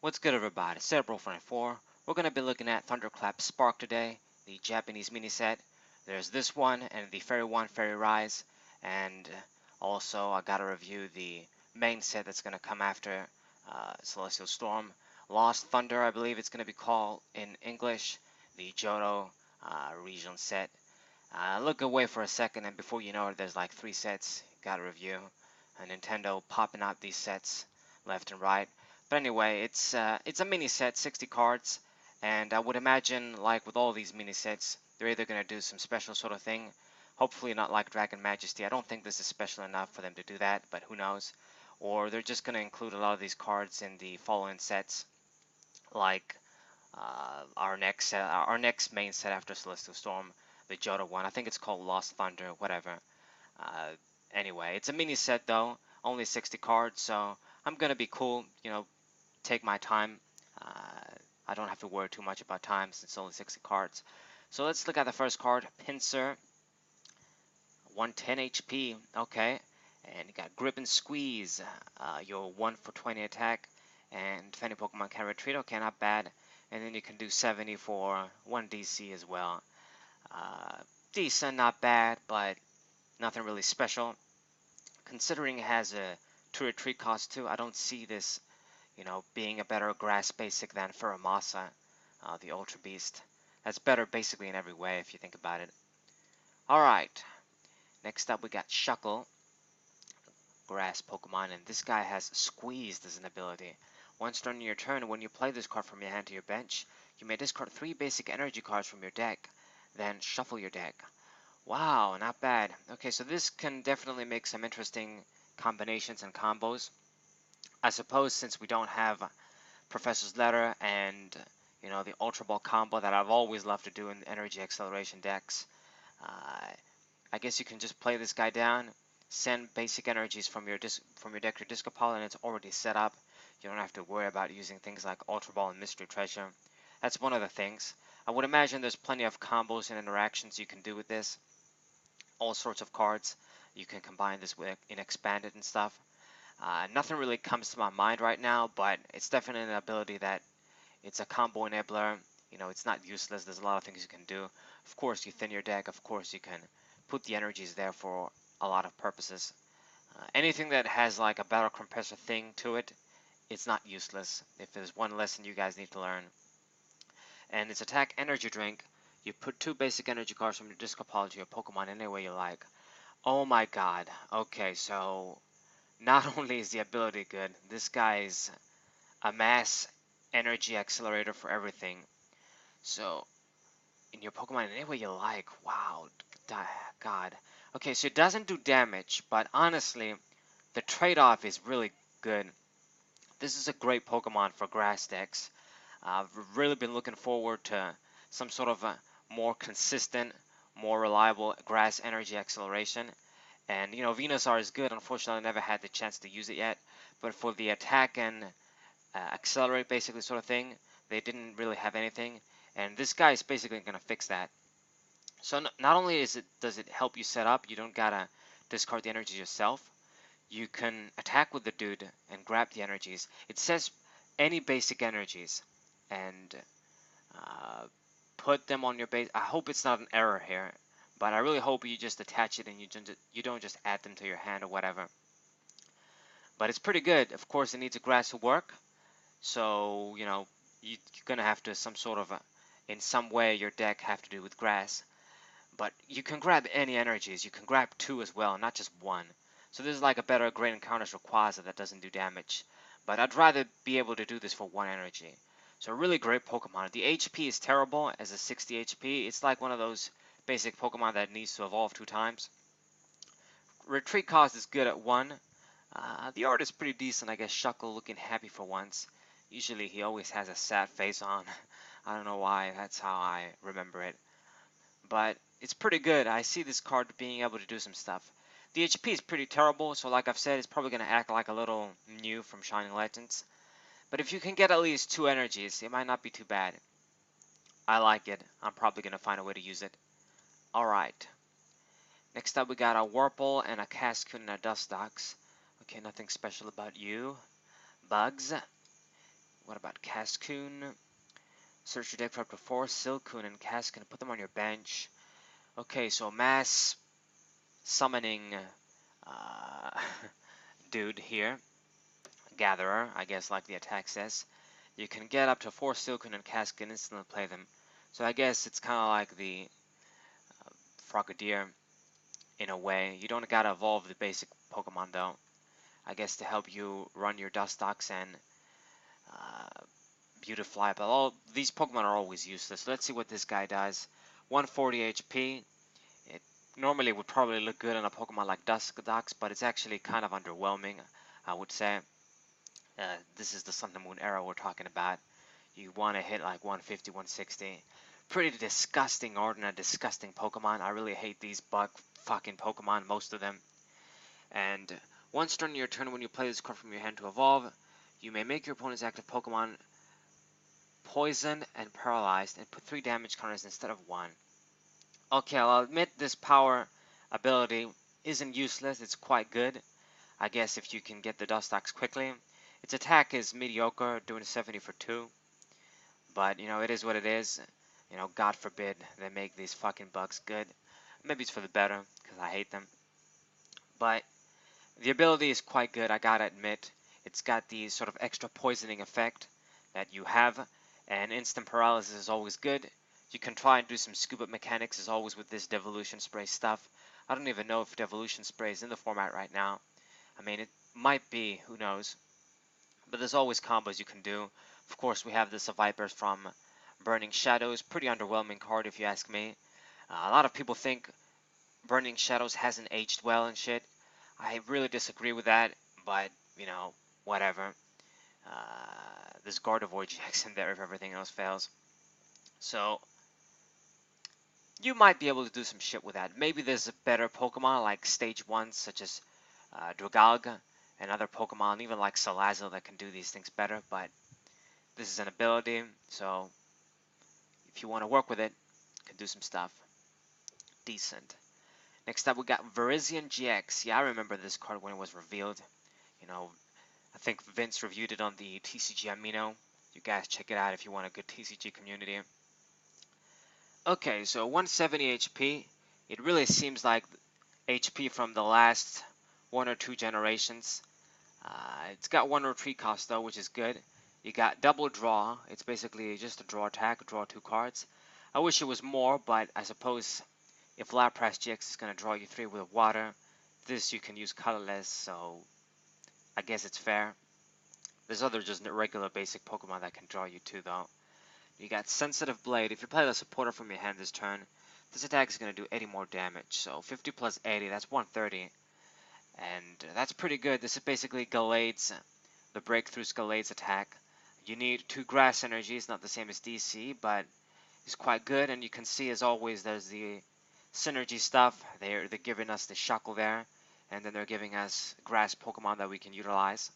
What's good, everybody? Cerebral44. We're going to be looking at Thunderclap Spark today, the Japanese mini set. There's this one and the Fairy 1 Fairy Rise, and also I got to review the main set that's going to come after Celestial Storm. Lost Thunder, I believe it's going to be called in English, the Johto region set. Look away for a second, and before you know it, there's like 3 sets got to review. Nintendo popping out these sets left and right. But anyway, it's a mini set, 60 cards, and I would imagine, like with all these mini sets, they're either going to do some special sort of thing. Hopefully not like Dragon Majesty. I don't think this is special enough for them to do that, but who knows. Or they're just going to include a lot of these cards in the following sets, like our next main set after Celestial Storm, the Johto one. I think it's called Lost Thunder, whatever. Uh, anyway, it's a mini set though, only 60 cards, so I'm gonna be cool, take my time. I don't have to worry too much about time since it's only 60 cards. So let's look at the first card, Pinsir, 110 HP, okay. And you got Grip and Squeeze, your 1 for 20 attack, and if any Pokemon can retreat, okay, not bad. And then you can do 70 for 1 DC as well. Decent, not bad, but nothing really special. Considering it has a 2 retreat cost too, I don't see this, being a better grass basic than Furamasa, the Ultra Beast. That's better basically in every way if you think about it. Alright, next up we got Shuckle, grass Pokemon, and this guy has Squeezed as an ability. Once during your turn, when you play this card from your hand to your bench, you may discard 3 basic energy cards from your deck, then shuffle your deck. Wow, not bad. Okay, so this can definitely make some interesting combinations and combos. I suppose since we don't have Professor's Letter and, the Ultra Ball combo that I've always loved to do in Energy Acceleration decks, I guess you can just play this guy down, send basic energies from your deck to Disco Ball, and it's already set up. You don't have to worry about using things like Ultra Ball and Mystery Treasure. That's one of the things. I would imagine there's plenty of combos and interactions you can do with this. All sorts of cards. You can combine this with in Expanded and stuff. Nothing really comes to my mind right now, but it's definitely an ability that it's a combo enabler. It's not useless. There's a lot of things you can do. Of course, you thin your deck. Of course, you can put the energies there for a lot of purposes. Anything that has like a battle compressor thing to it, it's not useless. If there's one lesson you guys need to learn. And its attack energy drink, you put 2 basic energy cards from your Disco Ball to your Pokemon any way you like. Oh my god. Okay, so not only is the ability good, this guy's a mass energy accelerator for everything. So, in your Pokemon any way you like. Wow, god. Okay, so it doesn't do damage, but honestly, the trade-off is really good. This is a great Pokemon for grass decks. I've really been looking forward to some sort of a more consistent, more reliable grass energy acceleration. And Venusaur is good. Unfortunately, I never had the chance to use it yet. But for the attack and accelerate basically sort of thing, they didn't really have anything. And this guy is basically going to fix that. So not only does it help you set up, you don't gotta discard the energies yourself. You can attack with the dude and grab the energies. It says any basic energies and put them on your base. I hope it's not an error here, but I really hope you just attach it and you don't just add them to your hand or whatever. But it's pretty good. Of course, it needs a grass to work, so you're gonna have to in some way your deck have to do with grass. But you can grab any energies. You can grab 2 as well, not just 1. So this is like a better Great Encounters Rayquaza that doesn't do damage. But I'd rather be able to do this for 1 energy. So a really great Pokemon. The HP is terrible as a 60 HP. It's like one of those basic Pokemon that needs to evolve 2 times. Retreat cost is good at 1. The art is pretty decent. I guess Shuckle looking happy for once. Usually he always has a sad face on. I don't know why. That's how I remember it. But it's pretty good. I see this card being able to do some stuff. The HP is pretty terrible, so like I've said, it's probably going to act like a little Mew from Shining Legends. But if you can get at least 2 energies, it might not be too bad. I like it. I'm probably going to find a way to use it. Alright. Next up we got a Warple and a Cascoon and a Dustox. Okay, nothing special about you. Bugs. what about Cascoon? Search your deck for up to 4 Silcoon and Cascoon. Put them on your bench. Okay, so mass summoning dude here. Gatherer, I guess, like the attack says. You can get up to 4 Silcoon and Cascoon and instantly play them. So I guess it's kind of like the Frogadier in a way. You don't gotta evolve the basic Pokemon though. I guess to help you run your Dustox and Beautifly, but all these Pokemon are always useless. Let's see what this guy does. 140 HP. It normally would probably look good on a Pokemon like Dustox, but it's actually kind of underwhelming, I would say. This is the Sun and Moon era we're talking about. You want to hit like 150, 160. Pretty disgusting art and a disgusting Pokemon. I really hate these bug fucking Pokemon, most of them. And once during your turn, when you play this card from your hand to evolve, you may make your opponent's active Pokemon poisoned and paralyzed and put 3 damage counters instead of 1. Okay, I'll admit this power ability isn't useless. It's quite good, I guess, if you can get the Dustox quickly. Its attack is mediocre, doing 70 for 2. But, you know, it is what it is. You know, God forbid they make these fucking bugs good. Maybe it's for the better, because I hate them. But the ability is quite good, I gotta admit. It's got the sort of extra poisoning effect that you have, and instant paralysis is always good. You can try and do some scuba mechanics as always with this Devolution Spray stuff. I don't even know if Devolution Spray is in the format right now. I mean, it might be, who knows. But there's always combos you can do. Of course, we have this Vipers from Burning Shadows. Pretty underwhelming card if you ask me. A lot of people think Burning Shadows hasn't aged well and shit. I really disagree with that, but, you know, whatever. There's Gardevoir GX in there if everything else fails. So, you might be able to do some shit with that. Maybe there's a better Pokemon like Stage 1, such as Dragalga, and other Pokemon, even like Salazzle, that can do these things better, but this is an ability, so if you want to work with it, you can do some stuff. Decent. Next up, we got Virizion GX. Yeah, I remember this card when it was revealed. You know, I think Vince reviewed it on the TCG Amino. You guys check it out if you want a good TCG community. Okay, so 170 HP. It really seems like HP from the last 1 or 2 generations. It's got 1 retreat cost though, which is good. You got double draw. It's basically just a draw attack, draw 2 cards. I wish it was more, but I suppose if Lapras GX is going to draw you 3 with water, this you can use colorless, so I guess it's fair. There's other just regular basic Pokemon that can draw you 2 though. You got Sensitive Blade. If you play the supporter from your hand this turn, this attack is going to do 80 more damage. So 50 plus 80, that's 130. And that's pretty good. This is basically Gallades, the Breakthrough Gallades attack. You need 2 grass energies, not the same as DC, but it's quite good. And you can see, as always, there's the synergy stuff. They're giving us the Shuckle there, and then they're giving us grass Pokemon that we can utilize.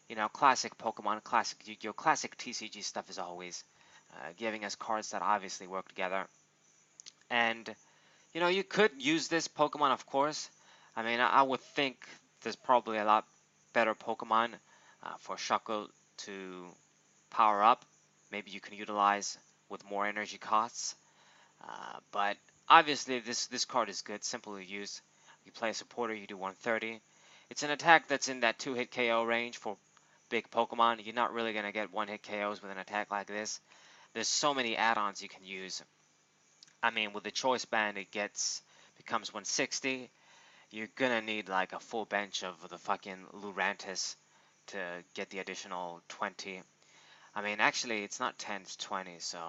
You know, classic Pokemon, classic Yu-Gi-Oh, classic TCG stuff as always. Giving us cards that obviously work together. And, you know, you could use this Pokemon, of course. I mean, I would think there's probably a lot better Pokemon for Shuckle to power up. Maybe you can utilize with more energy costs. But obviously, this card is good, simple to use. You play a supporter, you do 130. It's an attack that's in that 2-hit KO range for big Pokemon. You're not really going to get 1-hit KOs with an attack like this. There's so many add-ons you can use. I mean, with the Choice Band, it becomes 160. You're gonna need like a full bench of the fucking Lurantis to get the additional 20. I mean, actually, it's not 10, it's 20. So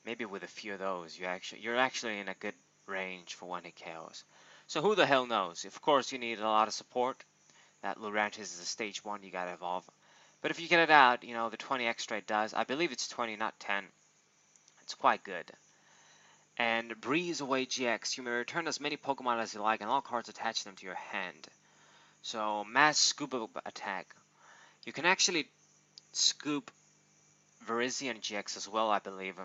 maybe with a few of those, you're actually in a good range for 1-hit KOs. So who the hell knows? Of course, you need a lot of support. That Lurantis is a stage 1. You gotta evolve. But if you get it out, you know, the 20 extra it does. I believe it's 20, not 10. It's quite good. And Breeze Away GX. You may return as many Pokemon as you like and all cards attach them to your hand. So, Mass Scuba Attack. You can actually scoop Virizion GX as well, I believe.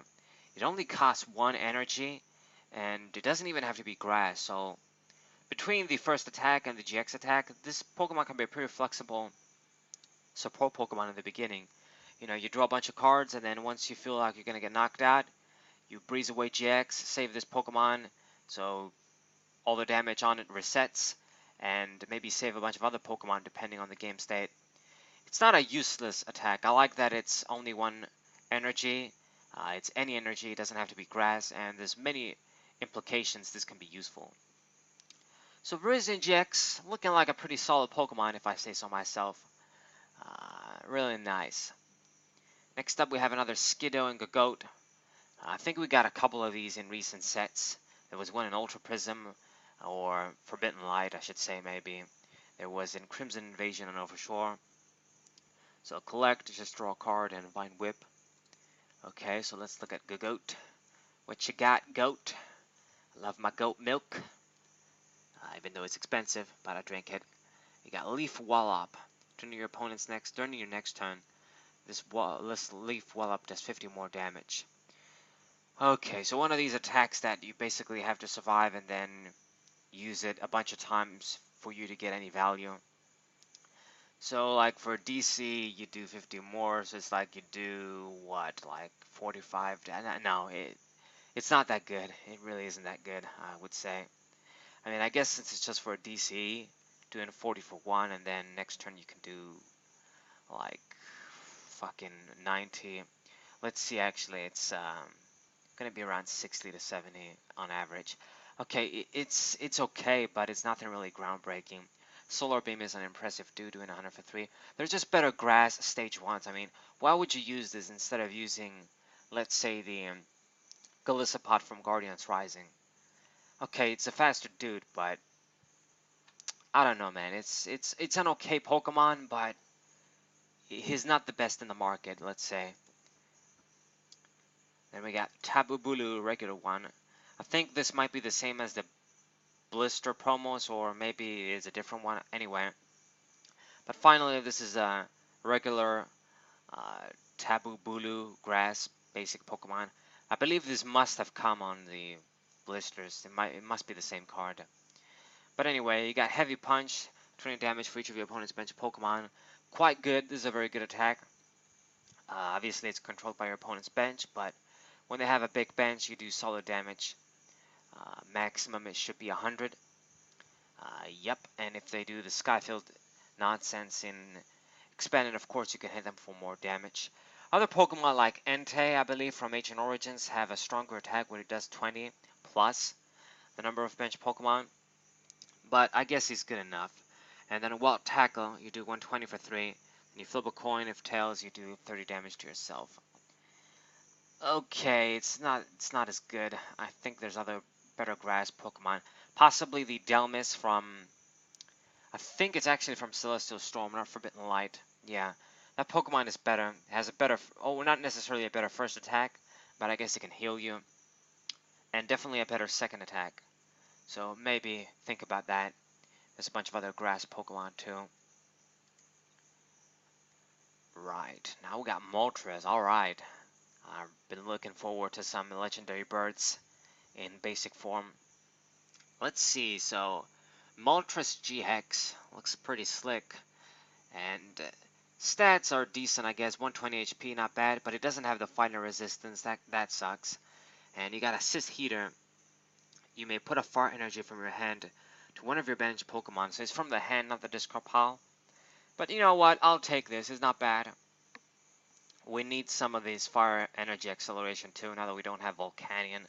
It only costs 1 energy, and it doesn't even have to be grass. So, between the first attack and the GX attack, this Pokemon can be a pretty flexible support Pokemon in the beginning. You draw a bunch of cards, and then once you feel like you're gonna get knocked out, you breeze away GX, save this Pokemon, so all the damage on it resets, and maybe save a bunch of other Pokemon depending on the game state. It's not a useless attack. I like that it's only one energy. It's any energy, it doesn't have to be grass, and there's many implications this can be useful. So Virizion GX, looking like a pretty solid Pokemon if I say so myself. Really nice. Next up we have another Skiddo and Gogoat. I think we got a couple of these in recent sets. There was one in Ultra Prism, or Forbidden Light I should say maybe. There was in Crimson Invasion, I know for sure. So collect, just draw a card and Vine Whip. Okay, so let's look at Gogoat. What you got, goat? I love my goat milk. Even though it's expensive, but I drink it. You got Leaf Wallop. During your next turn, this Leaf Wallop does 50 more damage. Okay, so one of these attacks that you basically have to survive and then use it a bunch of times for you to get any value. So like for DC, you do 50 more, so it's like you do what, like 45? No, it's not that good. It really isn't that good, I would say. I mean, I guess since it's just for a DC, doing 40 for one, and then next turn you can do like fucking 90. Let's see, actually, it's gonna be around 60 to 70 on average. Okay, it's okay, but it's nothing really groundbreaking. Solar Beam is an impressive dude doing 100 for 3. There's just better grass stage 1s. I mean, why would you use this instead of using, let's say, the Golisopod from Guardians Rising? Okay, it's a faster dude, but I don't know, man. It's an okay Pokemon, but he's not the best in the market, let's say. Then we got Taboo Bulu, regular one. I think this might be the same as the Blister promos, or maybe it's a different one. Anyway, but finally, this is a regular Taboo Bulu grass basic Pokemon. I believe this must have come on the blisters. It must be the same card. But anyway, you got Heavy Punch, 20 damage for each of your opponent's bench Pokemon. Quite good. This is a very good attack. Obviously, it's controlled by your opponent's bench, but when they have a big bench, you do solid damage. Maximum it should be 100. Yep, and if they do the Skyfield nonsense in Expanded, of course, you can hit them for more damage. Other Pokemon like Entei, I believe, from Ancient Origins have a stronger attack where it does 20 plus the number of bench Pokemon. But I guess he's good enough. And then a Wild Tackle, you do 120 for 3. And you flip a coin. If tails, you do 30 damage to yourself. Okay, it's not as good. I think there's other better grass Pokemon. Possibly the Delmis from, I think it's actually from Celestial Storm, not Forbidden Light. Yeah, that Pokemon is better. It has a better, oh, not necessarily a better first attack, but I guess it can heal you. And definitely a better second attack. So maybe think about that. There's a bunch of other grass Pokemon too. Right, now we got Moltres. Alright. I've been looking forward to some legendary birds in basic form. Let's see, so Moltres GX looks pretty slick. And stats are decent, I guess. 120 HP, not bad, but it doesn't have the fighting resistance. That sucks. And you got Assist Heater. You may put a fire energy from your hand to one of your bench Pokemon. So it's from the hand, not the discard pile. But you know what? I'll take this. It's not bad. We need some of these fire energy acceleration too, now that we don't have Volcanion.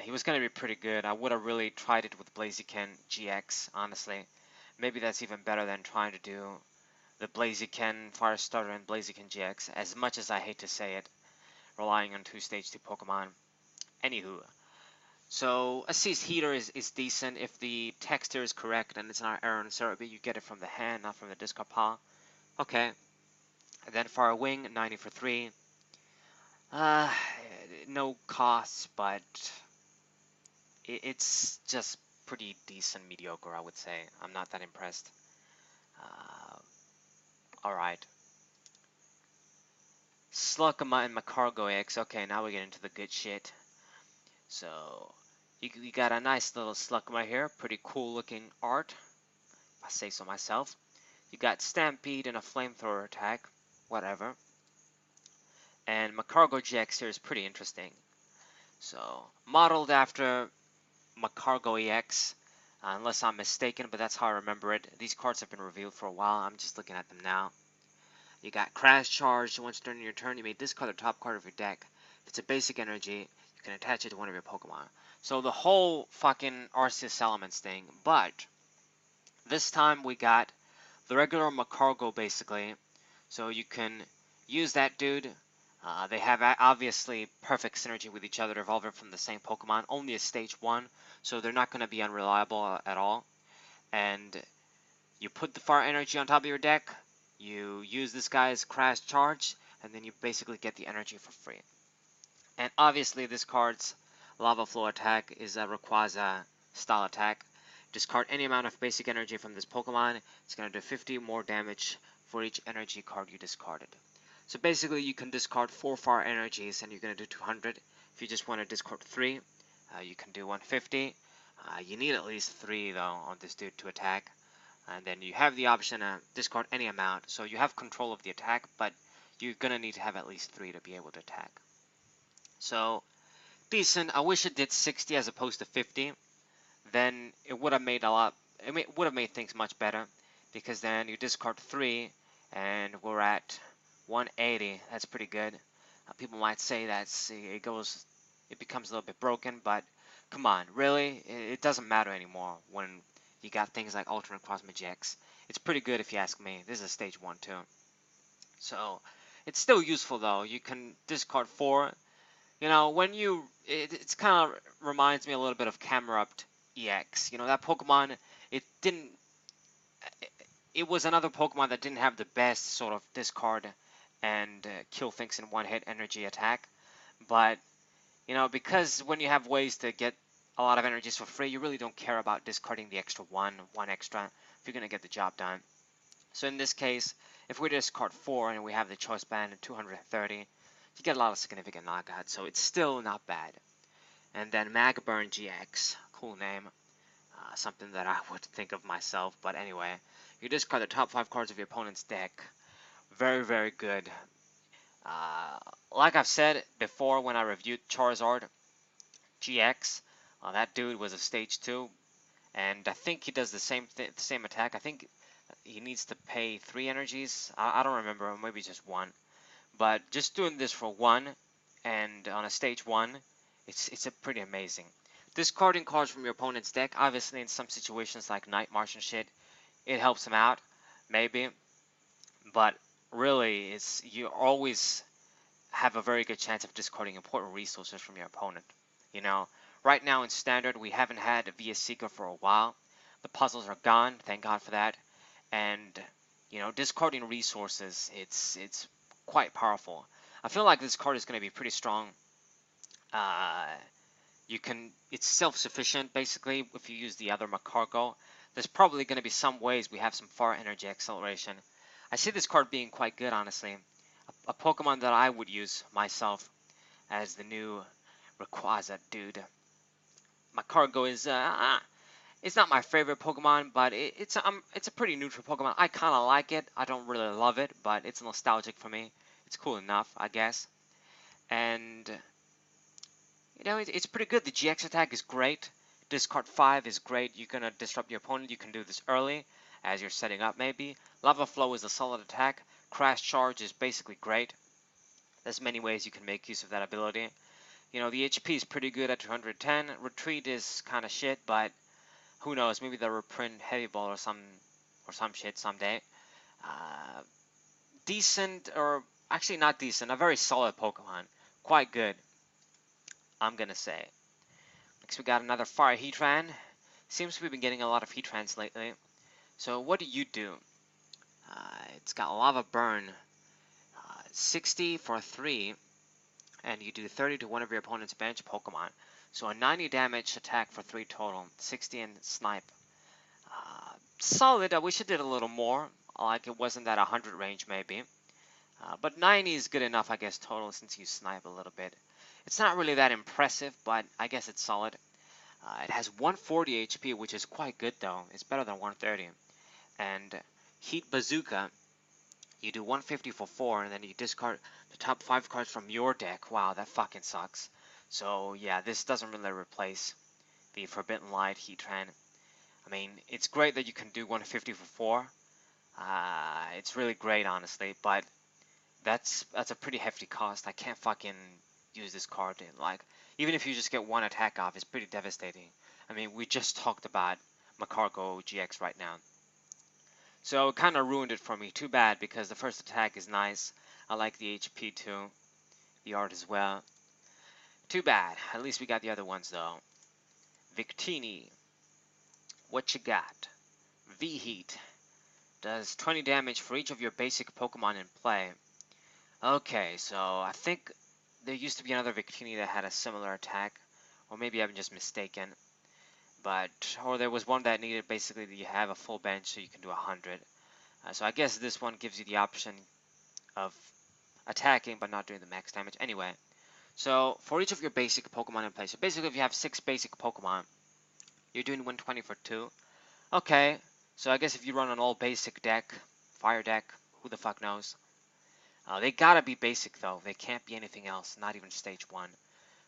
He was going to be pretty good. I would have really tried it with Blaziken GX, honestly. Maybe that's even better than trying to do the Blaziken Fire Starter and Blaziken GX, as much as I hate to say it, relying on 2 Stage 2 Pokemon. Anywho, so Assist Heater is decent. If the text here is correct and it's not error in Cerebi, you get it from the hand, not from the discard pile. Okay. And then Fire Wing, 90 for 3. No costs, but it's just pretty decent mediocre, I would say. I'm not that impressed. Alright. Slugma and Macargo X. Okay, now we get into the good shit. So, you got a nice little Slugma here. Pretty cool looking art, if I say so myself. You got Stampede and a Flamethrower attack. Whatever. Macargo GX here is pretty interesting. So, modeled after Macargo EX, unless I'm mistaken, but that's how I remember it. These cards have been revealed for a while. I'm just looking at them now. You got Crash Charge. Once during your turn, you may discard the top card of your deck. If it's a basic energy, you can attach it to one of your Pokemon. So the whole fucking Arceus Elements thing, but this time we got the regular Macargo basically. So you can use that dude. They have obviously perfect synergy with each other, evolving from the same Pokemon. Only a stage 1, so they're not going to be unreliable at all. And you put the fire energy on top of your deck, you use this guy's Crash Charge, and then you basically get the energy for free. And obviously this card's Lava Flow attack is a Rayquaza style attack. Discard any amount of basic energy from this Pokemon. It's going to do 50 more damage for each energy card you discarded. So basically you can discard 4 fire energies and you're going to do 200. If you just want to discard 3, you can do 150. You need at least 3 though on this dude to attack. And then you have the option to discard any amount. So you have control of the attack, but you're going to need to have at least 3 to be able to attack. So decent. I wish it did 60 as opposed to 50. Then it would have made it would have made things much better, because then you discard 3 and we're at 180. That's pretty good. People might say that it becomes a little bit broken, but come on, really? It doesn't matter anymore when you got things like alternate Cosmic GX. It's pretty good if you ask me. This is a stage 1 too. So it's still useful though. You can discard 4. You know, when it's kind of reminds me a little bit of Camerupt EX. You know, that Pokemon, it was another Pokemon that didn't have the best sort of discard and kill things in one hit energy attack. But, you know, because when you have ways to get a lot of energies for free, you really don't care about discarding the extra one extra, if you're going to get the job done. So in this case, if we discard 4 and we have the choice band at 230, you get a lot of significant knockouts, so it's still not bad. And then Magburn GX, cool name, something that I would think of myself, but anyway, you discard the top 5 cards of your opponent's deck. Very, very good. Like I've said before when I reviewed Charizard GX, that dude was a stage 2, and I think he does the same attack. I think he needs to pay 3 energies. I don't remember, maybe just 1. But just doing this for 1 and on a stage 1, it's a pretty amazing. Discarding cards from your opponent's deck, obviously in some situations like Night March and shit, it helps him out, maybe. But really, you always have a very good chance of discarding important resources from your opponent. You know, right now in Standard, we haven't had a VS Seeker for a while. The puzzles are gone, thank God for that. And, you know, discarding resources, it's quite powerful. I feel like this card is going to be pretty strong. It's self-sufficient basically if you use the other Macargo. There's probably going to be some ways we have some far energy acceleration. I see this card being quite good, honestly. A Pokemon that I would use myself as the new Rayquaza dude. Macargo is it's not my favorite Pokemon, but it's a pretty neutral Pokemon. I kind of like it. I don't really love it, but it's nostalgic for me. It's cool enough, I guess. And you know, it's pretty good. The GX attack is great. Discard 5 is great. You're gonna disrupt your opponent. You can do this early as you're setting up, maybe. Lava Flow is a solid attack. Crash Charge is basically great. There's many ways you can make use of that ability. You know, the HP is pretty good at 210. Retreat is kind of shit, but who knows? Maybe they'll reprint Heavy Ball or some shit someday. Decent, or actually not decent. A very solid Pokemon. Quite good, I'm gonna say. Next we got another Fire Heatran. Seems we've been getting a lot of Heatrans lately. So what do? It's got Lava Burn. 60 for 3. And you do 30 to one of your opponent's bench Pokemon. So a 90 damage attack for 3 total. 60 in Snipe. Solid. I wish it did a little more. Like it wasn't that 100 range maybe. But 90 is good enough, I guess, total since you snipe a little bit. It's not really that impressive, but I guess it's solid. It has 140 HP, which is quite good though. It's better than 130. And Heat Bazooka, you do 150 for 4, and then you discard The top 5 cards from your deck. Wow, that fucking sucks. So yeah, this doesn't really replace the Forbidden Light Heatran. I mean, it's great that you can do 150 for 4. It's really great, honestly, but that's a pretty hefty cost. I can't fucking use this card. Like, even if you just get one attack off, it's pretty devastating. I mean, we just talked about Macargo GX right now. So it kind of ruined it for me. Too bad, because the first attack is nice. I like the HP too. The art as well. Too bad. At least we got the other ones though. Victini. What you got? V-Heat. Does 20 damage for each of your basic Pokemon in play. Okay, so I think there used to be another Victini that had a similar attack. Or maybe I'm just mistaken. Or there was one that needed basically that you have a full bench so you can do 100. So I guess this one gives you the option of attacking but not doing the max damage. Anyway, so for each of your basic Pokemon in play, so basically if you have 6 basic Pokemon, you're doing 120 for 2. Okay, so I guess if you run an all basic deck, fire deck, who the fuck knows? They gotta be basic though, they can't be anything else, not even stage 1.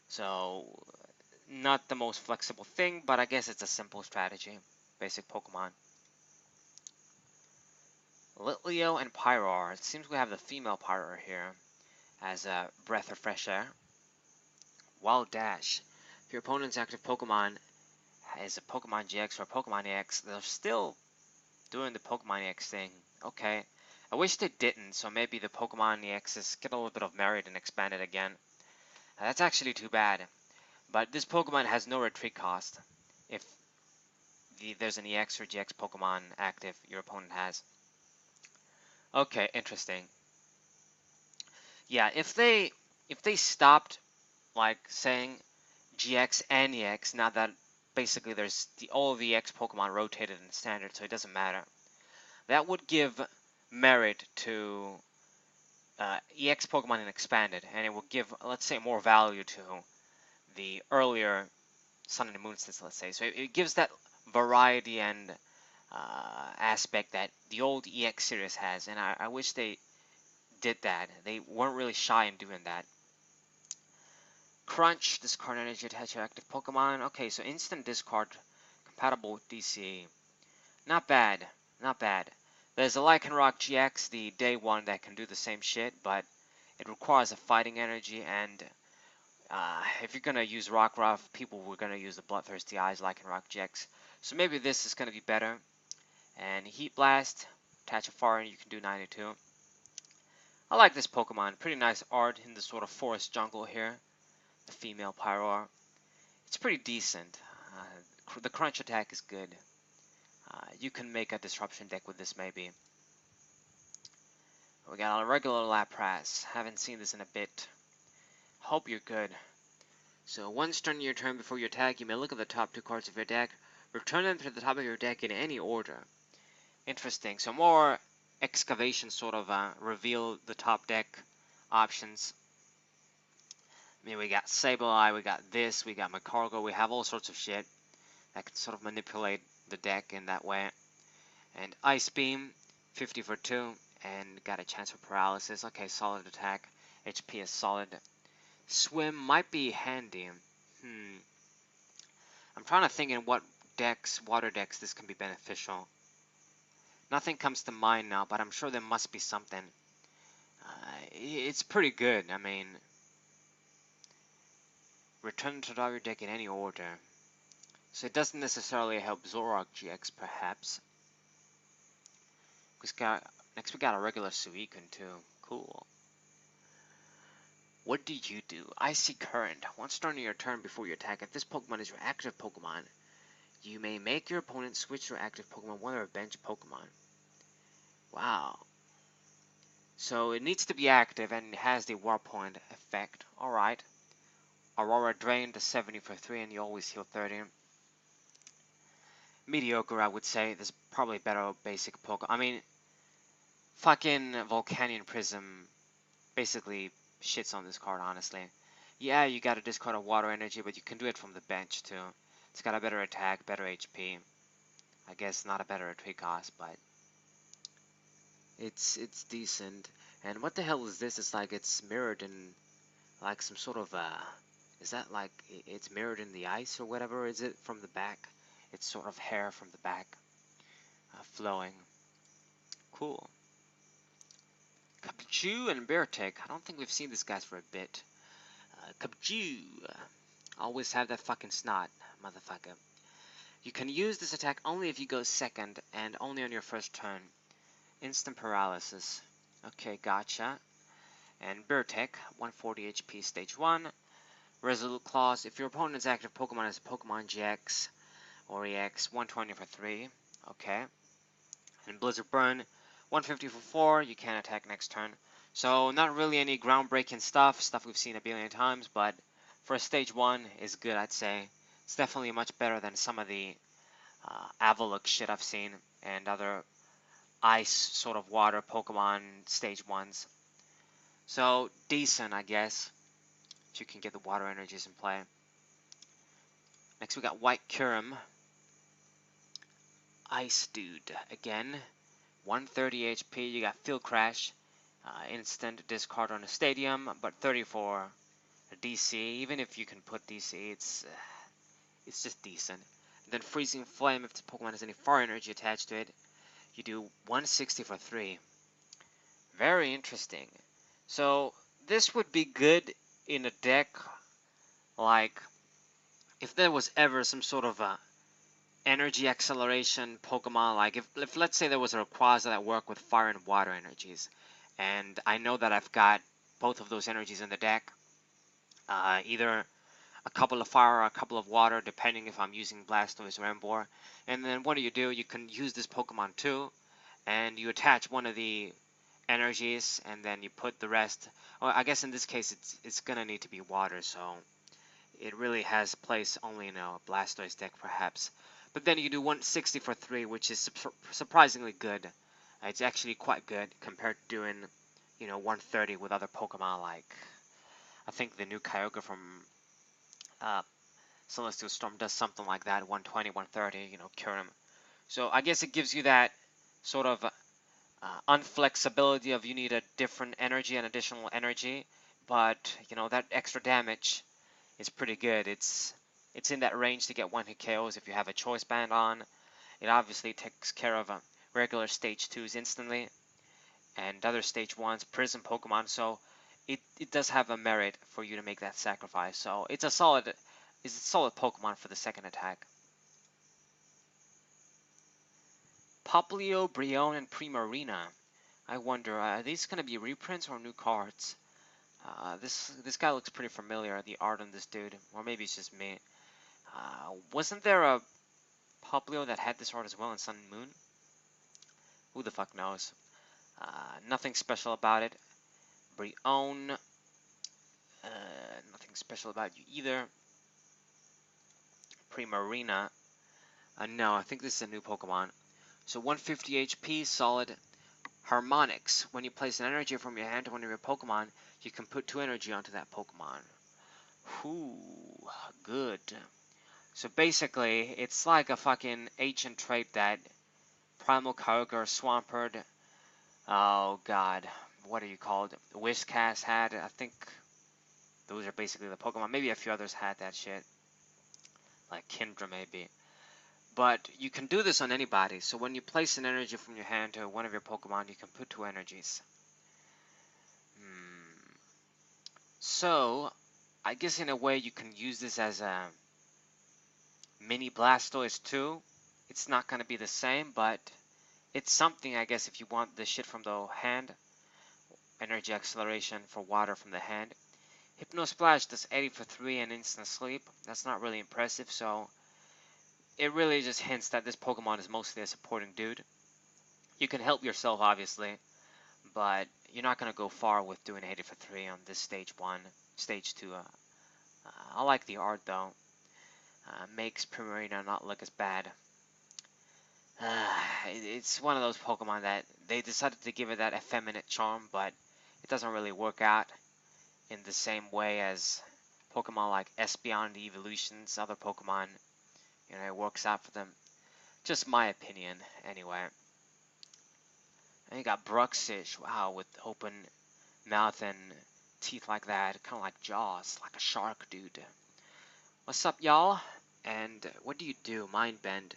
So, not the most flexible thing, but I guess it's a simple strategy. Basic Pokemon. Litleo and Pyroar. It seems we have the female Pyroar here as a breath of fresh air. Wild Dash. If your opponent's active Pokemon is a Pokemon GX or a Pokemon EX, they're still doing the Pokemon EX thing. Okay. I wish they didn't, so maybe the Pokemon EXs get a little bit of merit and expand it again. That's actually too bad. But this Pokemon has no retreat cost if there's an EX or GX Pokemon active your opponent has. Okay, interesting. Yeah, if they stopped like saying GX and EX, now that basically there's all of the EX Pokemon rotated in standard, so it doesn't matter. That would give merit to EX Pokemon in expanded, and it would give, let's say, more value to the earlier Sun and Moon sets, let's say. So it gives that variety and aspect that the old EX series has, and I wish they did that. They weren't really shy in doing that. Crunch, discard energy attached to active Pokemon. Okay, so instant discard compatible with DC. Not bad, not bad. There's a Lycanroc GX, the day one, that can do the same shit, but it requires a fighting energy, and if you're gonna use Rockruff, people were gonna use the Bloodthirsty Eyes Lycanroc GX. So maybe this is gonna be better. And Heat Blast, attach a fire, and you can do 92. I like this Pokemon. Pretty nice art in the sort of forest jungle here. The female Pyroar. It's pretty decent. The crunch attack is good. You can make a disruption deck with this maybe. We got a regular Lapras. Haven't seen this in a bit. Hope you're good. So once during your turn before you attack, you may look at the top 2 cards of your deck. Return them to the top of your deck in any order. Interesting. So more excavation sort of reveal the top deck options. I mean, we got Sableye, we got this, we got Macargo, we have all sorts of shit that can sort of manipulate the deck in that way. And Ice Beam, 50 for 2, and got a chance for paralysis. Okay, solid attack. HP is solid. Swim might be handy. I'm trying to think in what decks, water decks, this can be beneficial. Nothing comes to mind now, but I'm sure there must be something. It's pretty good. I mean, return to your deck in any order. So it doesn't necessarily help Zoroark GX, perhaps. Next we got a regular Suicune too. Cool. What do you do? Icy Current. Once during your turn before you attack, if this Pokemon is your active Pokemon, you may make your opponent switch your active Pokemon one of their bench Pokemon. Wow. So it needs to be active and it has the War Point effect. Alright. Aurora Drain to 70 for 3 and you always heal 30. Mediocre, I would say. There's probably better basic Pokemon. I mean, fucking Volcanion Prism basically shits on this card, honestly. Yeah, you gotta discard a water energy, but you can do it from the bench too. It's got a better attack, better HP. I guess not a better retreat cost, but it's decent. And what the hell is this? It's like it's mirrored in like some sort of is that like it's mirrored in the ice or whatever? Is it from the back? It's sort of hair from the back flowing. Cool. Kapichu and Beartick. I don't think we've seen these guys for a bit. Kapichu. Always have that fucking snot, motherfucker. You can use this attack only if you go second and only on your first turn. Instant paralysis. Okay, gotcha. And Beartick, 140 HP stage 1. Resolute Claws. If your opponent's active Pokemon is a Pokemon GX or EX, 120 for 3. Okay. And Blizzard Burn, 150 for 4. You can attack next turn. So not really any groundbreaking stuff we've seen a billion times, but for a stage 1 is good, I'd say. It's definitely much better than some of the Avalok shit I've seen and other ice sort of water Pokemon stage 1s. So decent, I guess, if you can get the water energies in play. Next we got White Kyurem. Ice Dude again. 130 HP. You got Field Crash. Instant discard on a stadium, but 34 DC. Even if you can put DC, it's just decent. And then Freezing Flame, if the Pokemon has any fire energy attached to it, you do 160 for 3. Very interesting. So this would be good in a deck like if there was ever some sort of a energy acceleration Pokemon, like if let's say there was a Rayquaza that worked with fire and water energies, and I know that I've got both of those energies in the deck, either a couple of fire or a couple of water, depending if I'm using Blastoise or Emboar. And then what do? You can use this Pokemon too, and you attach one of the energies, and then you put the rest. Well, I guess in this case it's gonna need to be water, so it really has place only in a Blastoise deck, perhaps. But then you do 160 for 3, which is surprisingly good. It's actually quite good compared to doing, 130 with other Pokemon like, I think the new Kyogre from Celestial Storm does something like that, 120, 130, Kyurem. So I guess it gives you that sort of unflexibility of you need a different energy, an additional energy, but, that extra damage is pretty good. It's in that range to get one-hit KOs if you have a Choice Band on. It obviously takes care of regular Stage 2s instantly, and other Stage 1s, Prism Pokemon, so it does have a merit for you to make that sacrifice. So it's a solid Pokemon for the second attack. Popplio, Brionne, and Primarina. I wonder, are these going to be reprints or new cards? This guy looks pretty familiar, the art on this dude, or maybe it's just me. Wasn't there a Popplio that had this art as well in Sun and Moon? Who the fuck knows? Nothing special about it. Brionne, nothing special about you either. Primarina, no, I think this is a new Pokemon. So 150 HP, solid. Harmonics. When you place an energy from your hand to one of your Pokemon, you can put 2 energy onto that Pokemon. Whew, good. So basically, it's like a fucking ancient trait that Primal Kyogre, Swampert, oh god, what are you called? Whiscash had. I think those are basically the Pokemon. Maybe a few others had that shit. Like Kindra maybe. But you can do this on anybody. So when you place an energy from your hand to one of your Pokemon, you can put 2 energies. So, I guess in a way you can use this as a mini Blastoise too. It's not going to be the same, but it's something, I guess, if you want the shit from the hand. Energy acceleration for water from the hand. Hypno Splash does 80 for 3 and instant sleep. That's not really impressive, so it really just hints that this Pokemon is mostly a supporting dude. You can help yourself, obviously, but you're not going to go far with doing 80 for 3 on this stage 1. Stage 2, I like the art, though. Makes Primarina not look as bad. It's one of those Pokemon that they decided to give it that effeminate charm, but it doesn't really work out in the same way as Pokemon like Espeon, the Evolutions, other Pokemon. It works out for them. Just my opinion, anyway. And you got Bruxish, wow, with open mouth and teeth like that, kind of like Jaws, like a shark, dude. What's up, y'all? And what do? Mind Bend.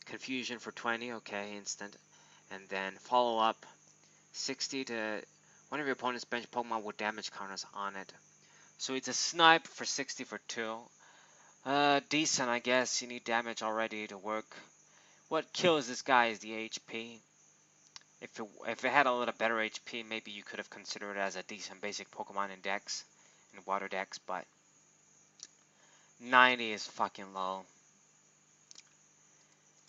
Confusion for 20, okay, instant. And then follow up 60 to one of your opponent's bench Pokemon with damage counters on it. So it's a snipe for 60 for 2. Decent, I guess. You need damage already to work. What kills this guy is the HP. If it had a little better HP, maybe you could have considered it as a decent basic Pokemon in Dex, in Water Dex, but 90 is fucking low.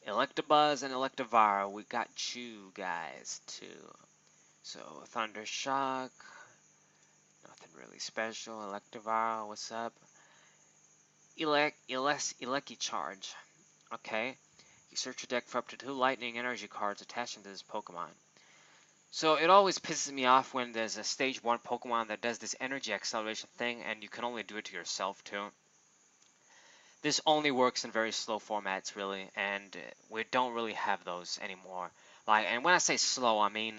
Electabuzz and Electivire, we got you guys too. So Thunder Shock, nothing really special. Electivire, what's up? Eleki Charge. Okay. You search your deck for up to 2 lightning energy cards attached to this Pokemon. So it always pisses me off when there's a stage 1 Pokemon that does this energy acceleration thing and you can only do it to yourself too. This only works in very slow formats really, and we don't really have those anymore. Like, and when I say slow, I mean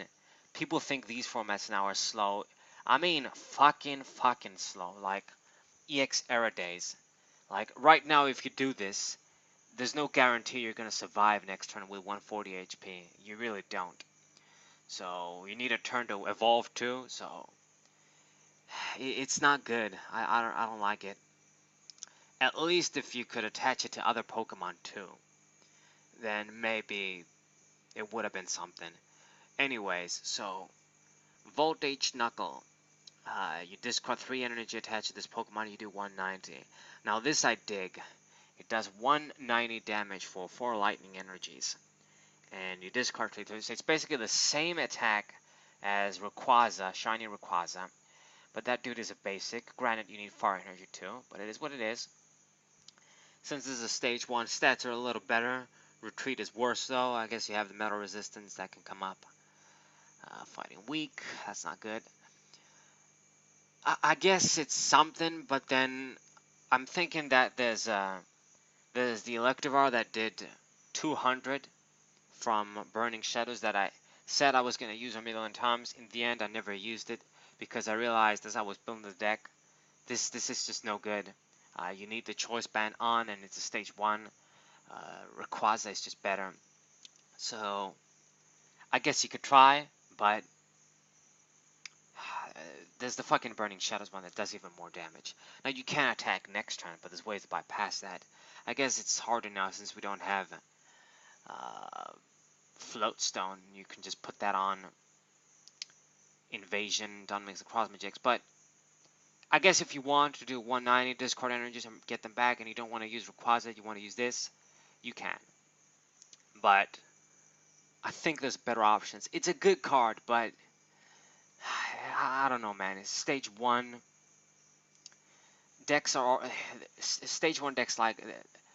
people think these formats now are slow. I mean fucking slow, like EX era days. Like right now if you do this, there's no guarantee you're going to survive next turn with 140 HP. You really don't. So you need a turn to evolve too, so it's not good. I don't like it. At least if you could attach it to other Pokemon too, then maybe it would have been something. Anyways, so Voltage Knuckle. You discard 3 energy attached to this Pokemon, you do 190. Now this I dig. It does 190 damage for 4 lightning energies. And you discard 3. So it's basically the same attack as Rayquaza, Shiny Rayquaza. But that dude is a basic. Granted, you need fire energy too, but it is what it is. Since this is a stage 1, stats are a little better. Retreat is worse though. I guess you have the metal resistance that can come up. Fighting weak, that's not good. I guess it's something, but then I'm thinking that there's the Electivire that did 200 from Burning Shadows that I said I was going to use a million times. In the end, I never used it because I realized as I was building the deck, this is just no good. You need the choice band on, and it's a stage 1. Rayquaza is just better. So I guess you could try, but there's the fucking Burning Shadows one that does even more damage. Now you can attack next turn, but there's ways to bypass that. I guess it's harder now since we don't have Float Stone. You can just put that on Invasion, don't mix the Cross Magics, but I guess if you want to do 190 discard energies and get them back and you don't want to use Rayquaza, you want to use this, you can. But I think there's better options. It's a good card, but I don't know, man. It's stage 1. Decks are stage 1 decks like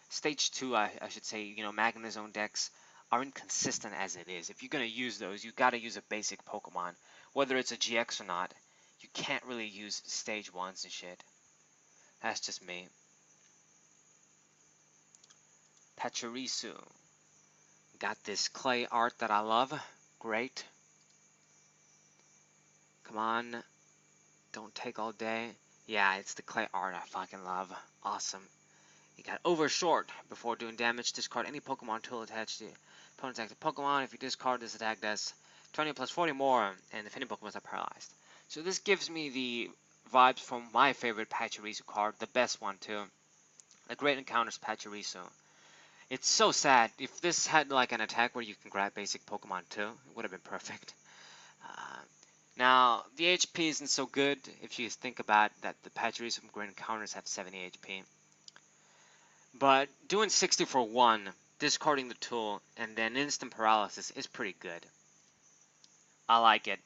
stage 2, I should say, you know, Magnezone decks are inconsistent as it is. If you're going to use those, you got to use a basic Pokemon. Whether it's a GX or not, you can't really use stage 1s and shit. That's just me. Pachirisu. Got this clay art that I love. Great. Come on. Don't take all day. Yeah, it's the clay art I fucking love. Awesome. You got Overshort. Before doing damage, discard any Pokemon tool attached to opponent's active Pokemon. If you discard, this attack does 20 plus 40 more, and if any Pokemon are paralyzed. So this gives me the vibes from my favorite Pachirisu card, the best one too. A Great Encounters Pachirisu. It's so sad. If this had like an attack where you can grab basic Pokemon too, it would have been perfect. Now, the HP isn't so good if you think about that the Pachirisu from Great Encounters have 70 HP. But doing 60 for 1, discarding the tool, and then instant paralysis is pretty good. I like it.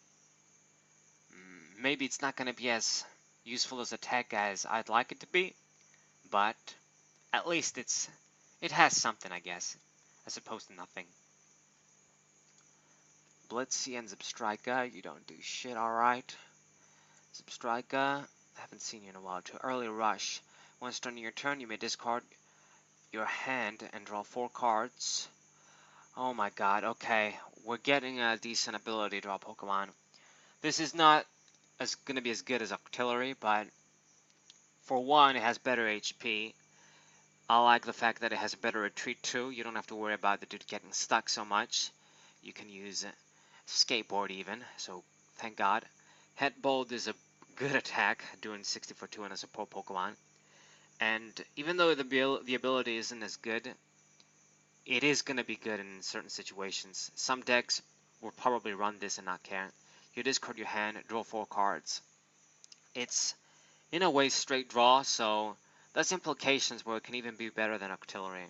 Maybe it's not going to be as useful as attack as I'd like it to be, but at least it has something, I guess, as opposed to nothing. Blitzy and Zebstrika, you don't do shit, alright. Zebstrika, haven't seen you in a while. To early rush. Once during your turn, you may discard your hand and draw 4 cards. Oh my god, okay. We're getting a decent ability draw Pokemon. This is not gonna be as good as Octillery, but for one, it has better HP. I like the fact that it has a better retreat too. You don't have to worry about the dude getting stuck so much. You can use skateboard even, so thank God. Headbolt is a good attack, doing 60 for 2 on a support Pokemon. And even though the ability isn't as good, it is going to be good in certain situations. Some decks will probably run this and not care. You discard your hand, draw 4 cards. It's, in a way, straight draw, so that's implications where it can even be better than Octillery.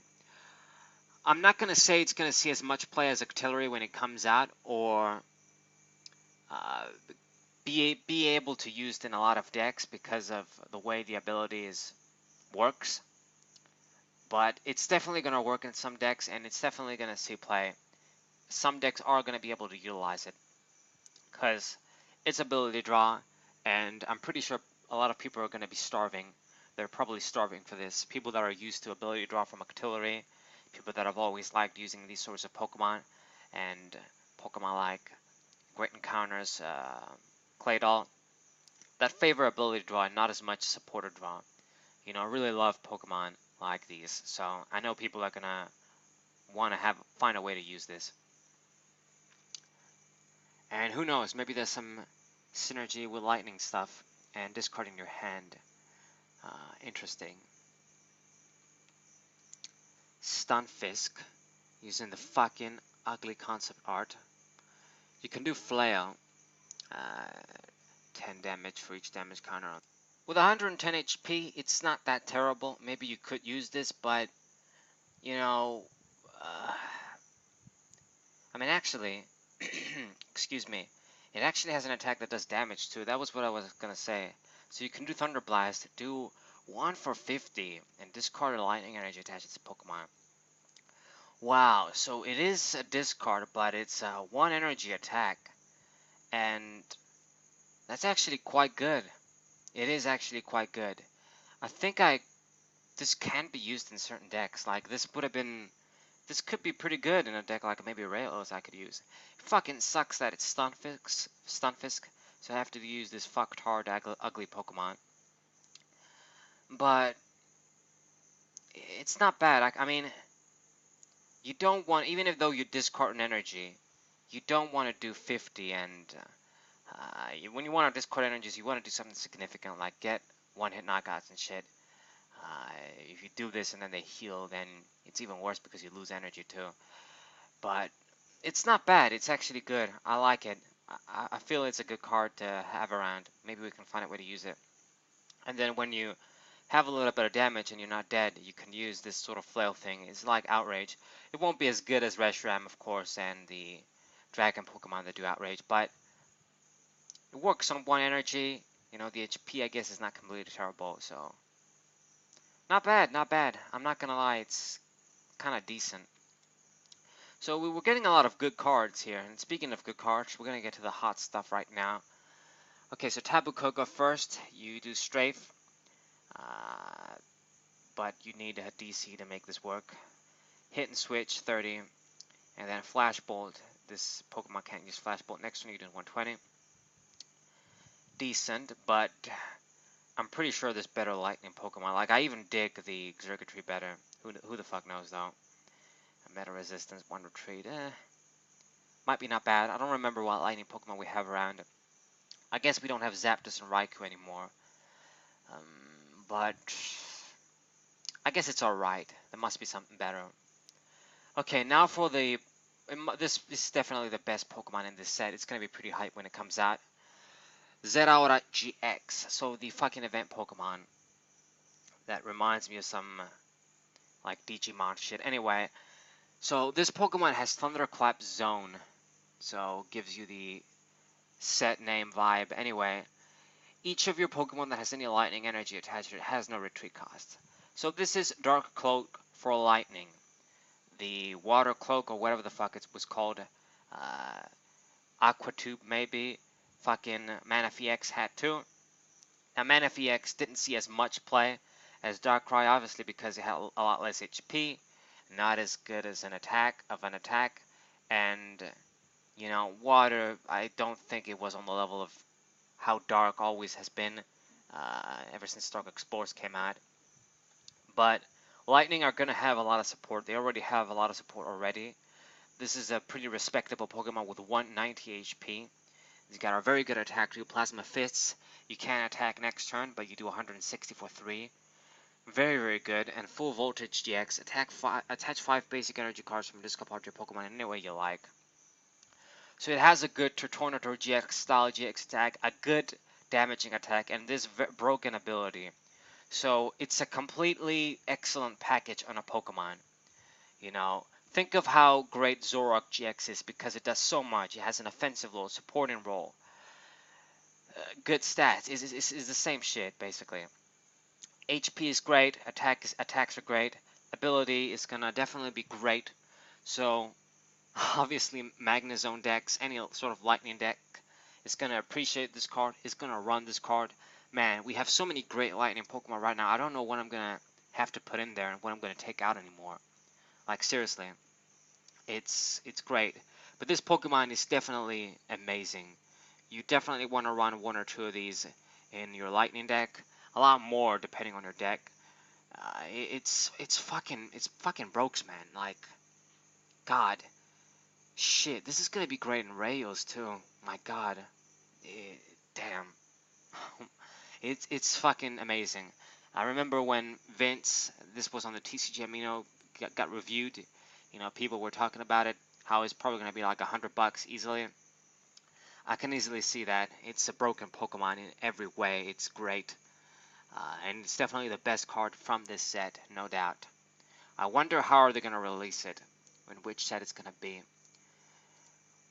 I'm not going to say it's going to see as much play as Octillery when it comes out, or uh, be able to use it in a lot of decks because of the way the ability works. But it's definitely going to work in some decks, and it's definitely going to see play. Some decks are going to be able to utilize it because it's ability draw, and I'm pretty sure a lot of people are going to be starving. They're probably starving for this. People that are used to ability draw from Octillery, people that have always liked using these sorts of Pokemon, and Pokemon like Great Encounters, Claydol, that favor ability draw and not as much supporter draw. You know, I really love Pokemon like these, so I know people are gonna want to find a way to use this. And who knows, maybe there's some synergy with lightning stuff and discarding your hand. Interesting. Stunfisk, using the fucking ugly concept art. You can do Flail, uh, 10 damage for each damage counter. With 110 HP, it's not that terrible. Maybe you could use this, but, you know, I mean, actually, excuse me, it actually has an attack that does damage too. That was what I was gonna say. So you can do Thunder Blast, do 1 for 50, and discard a Lightning Energy attached to Pokemon. Wow, so it is a discard, but it's a 1 energy attack, and that's actually quite good. It is actually quite good. I think this can be used in certain decks. Like this could be pretty good in a deck like maybe Rails I could use. It fucking sucks that it's Stunfisk, so I have to use this fucked hard ugly Pokemon. But it's not bad. I mean, you don't want, even if though you discard an energy, you don't want to do 50 and when you want to discard energies, you want to do something significant like get one-hit knockouts and shit. If you do this and then they heal, then it's even worse because you lose energy too. But it's not bad. It's actually good. I like it. I feel it's a good card to have around. Maybe we can find a way to use it. And then when you have a little bit of damage and you're not dead, you can use this sort of flail thing. It's like Outrage. It won't be as good as Reshiram, of course, and the Dragon Pokemon that do Outrage, but it works on 1 energy. You know, the HP, I guess, is not completely terrible, so not bad, not bad. I'm not gonna lie, it's kind of decent. So we were getting a lot of good cards here, and speaking of good cards, we're gonna get to the hot stuff right now. Okay, so Tapu Koko first, you do Strafe, but you need a DC to make this work. Hit and Switch, 30, and then Flash Bolt. This Pokemon can't use Flash Bolt. Next one you do 120. Decent, but I'm pretty sure there's better Lightning Pokemon. Like, I even dig the Xurkitree better. Who the fuck knows, though? Meta Resistance, 1 Retreat, might be not bad. I don't remember what Lightning Pokemon we have around. I guess we don't have Zapdos and Raikou anymore. But I guess it's alright. There must be something better. Okay, now for this is definitely the best Pokemon in this set. It's going to be pretty hype when it comes out. Zeraora GX. So the fucking event Pokemon. That reminds me of some like Digimon shit. Anyway, so this Pokemon has Thunderclap Zone. So gives you the set name vibe. Anyway, each of your Pokemon that has any lightning energy attached to it has no retreat cost. So this is Dark Cloak for lightning. The Water Cloak, or whatever the fuck it was called, Aqua Tube maybe, fucking Manaphy X had too. Now Manaphy X didn't see as much play as Darkrai, obviously because it had a lot less HP. not as good as an attack, and water, I don't think it was on the level of how Dark always has been ever since Dark Explorers came out. But Lightning are going to have a lot of support. They already have a lot of support already. This is a pretty respectable Pokemon with 190 HP. He's got a very good attack too, Plasma Fists. You can attack next turn, but you do 160 for 3. Very, very good. And Full Voltage GX. Attach 5 basic energy cards from discard part to your Pokemon any way you like. So it has a good Tornador GX style GX attack, a good damaging attack, and this broken ability. So it's a completely excellent package on a Pokemon. Think of how great Zoroark GX is because it does so much. It has an offensive role, supporting role, good stats. Is the same shit basically. HP is great. Attacks are great. Ability is gonna definitely be great. So obviously Magnezone decks, any sort of Lightning deck, is gonna appreciate this card. Is gonna run this card. Man, we have so many great Lightning Pokemon right now. I don't know what I'm gonna have to put in there and what I'm gonna take out anymore. Like seriously. It's great. But this Pokemon is definitely amazing. You definitely want to run 1 or 2 of these in your Lightning deck. A lot more depending on your deck. It's fucking brokes, man. Like, God, shit. This is gonna be great in Rayos too. My God, damn. It's fucking amazing. I remember when Vince, this was on the TCG Amino, got reviewed. People were talking about it, how it's probably going to be like $100 easily. I can easily see that. It's a broken Pokemon in every way. It's great. And it's definitely the best card from this set, no doubt. I wonder how are they going to release it, and which set it's going to be.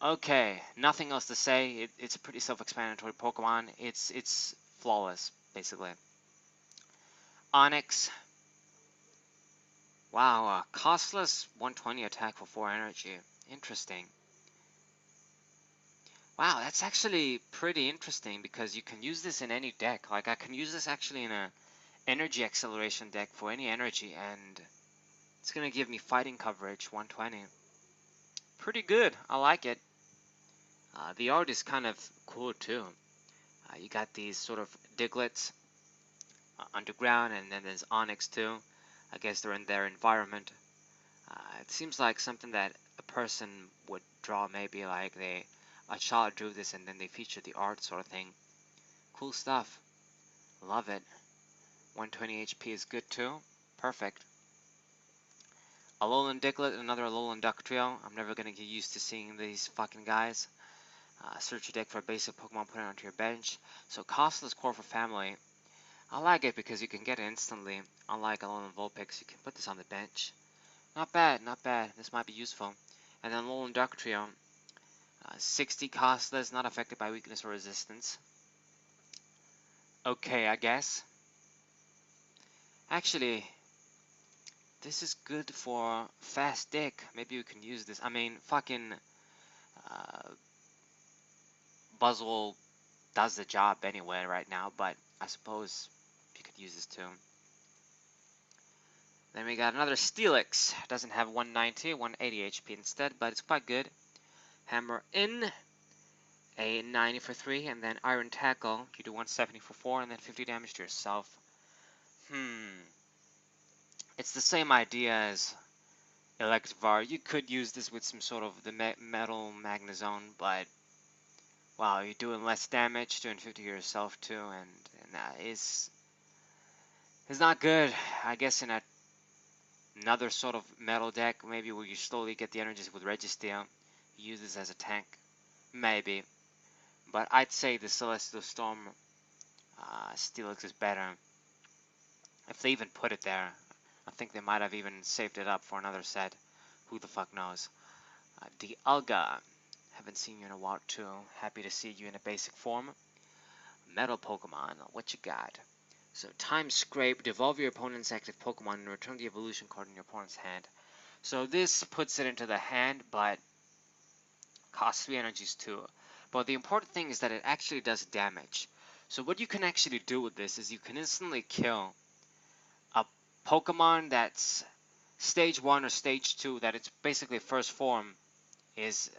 Okay, nothing else to say. It's a pretty self-explanatory Pokemon. It's flawless, basically. Onix. Wow, costless 120 attack for 4 energy. Interesting. Wow, that's actually pretty interesting because you can use this in any deck. Like I can use this actually in a energy acceleration deck for any energy, and it's gonna give me fighting coverage 120. Pretty good. I like it. The art is kind of cool too. You got these sort of Digletts underground, and then there's Onix too. I guess they're in their environment. It seems like something that a person would draw, maybe like a child drew this and then they featured the art sort of thing. Cool stuff. Love it. 120 HP is good too. Perfect. Alolan Diglett, another Alolan Ductrio. I'm never gonna get used to seeing these fucking guys. Search your deck for a basic Pokemon, put it onto your bench. So costless core for family. I like it because you can get it instantly. Unlike Alolan Vulpix, you can put this on the bench. Not bad, not bad. This might be useful. And then Alolan Ductrio. 60 costless, not affected by weakness or resistance. Okay, I guess. Actually, this is good for fast dick. Maybe you can use this. I mean, fucking Buzzwole does the job anyway right now, but I suppose you could use this too. Then we got another Steelix. Doesn't have 190, 180 HP instead, but it's quite good. Hammer in, a 90 for 3, and then Iron Tackle. You do 170 for 4, and then 50 damage to yourself. It's the same idea as Electivire. You could use this with some sort of the Metal Magnezone, but wow, you're doing less damage, doing 50 to yourself too, and that is not good. I guess in another sort of metal deck, maybe where you slowly get the energies with Registeel, you use this as a tank, maybe. But I'd say the Celestial Storm Steelix is better. If they even put it there, I think they might have even saved it up for another set. Who the fuck knows? Dialga. Haven't seen you in a while too. Happy to see you in a basic form. Metal Pokemon. What you got? So Time Scrape. Devolve your opponent's active Pokemon and return the evolution card in your opponent's hand. So this puts it into the hand, but costs 3 energies too. But the important thing is that it actually does damage. So what you can actually do with this is you can instantly kill a Pokemon that's Stage 1 or Stage 2, that it's basically first form, is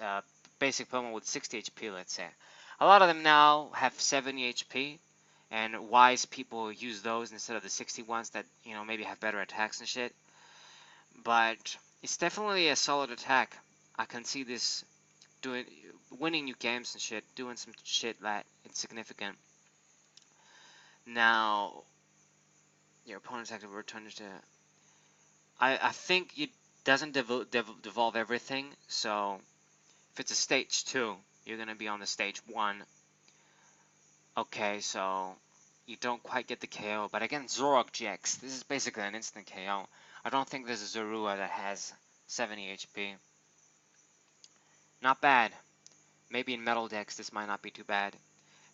basic Pokemon with 60 HP, let's say. A lot of them now have 70 HP, and wise people use those instead of the 60 ones that, you know, maybe have better attacks and shit. But it's definitely a solid attack. I can see this winning new games and shit, doing some shit that it's significant. Now, your opponent's active returns to... I think it doesn't devolve everything, so if it's a stage 2, you're gonna be on the stage 1. Okay, so you don't quite get the KO, but again, Zoroark GX, this is basically an instant KO. I don't think there's a Zeraora that has 70 HP. Not bad. Maybe in Metal decks this might not be too bad.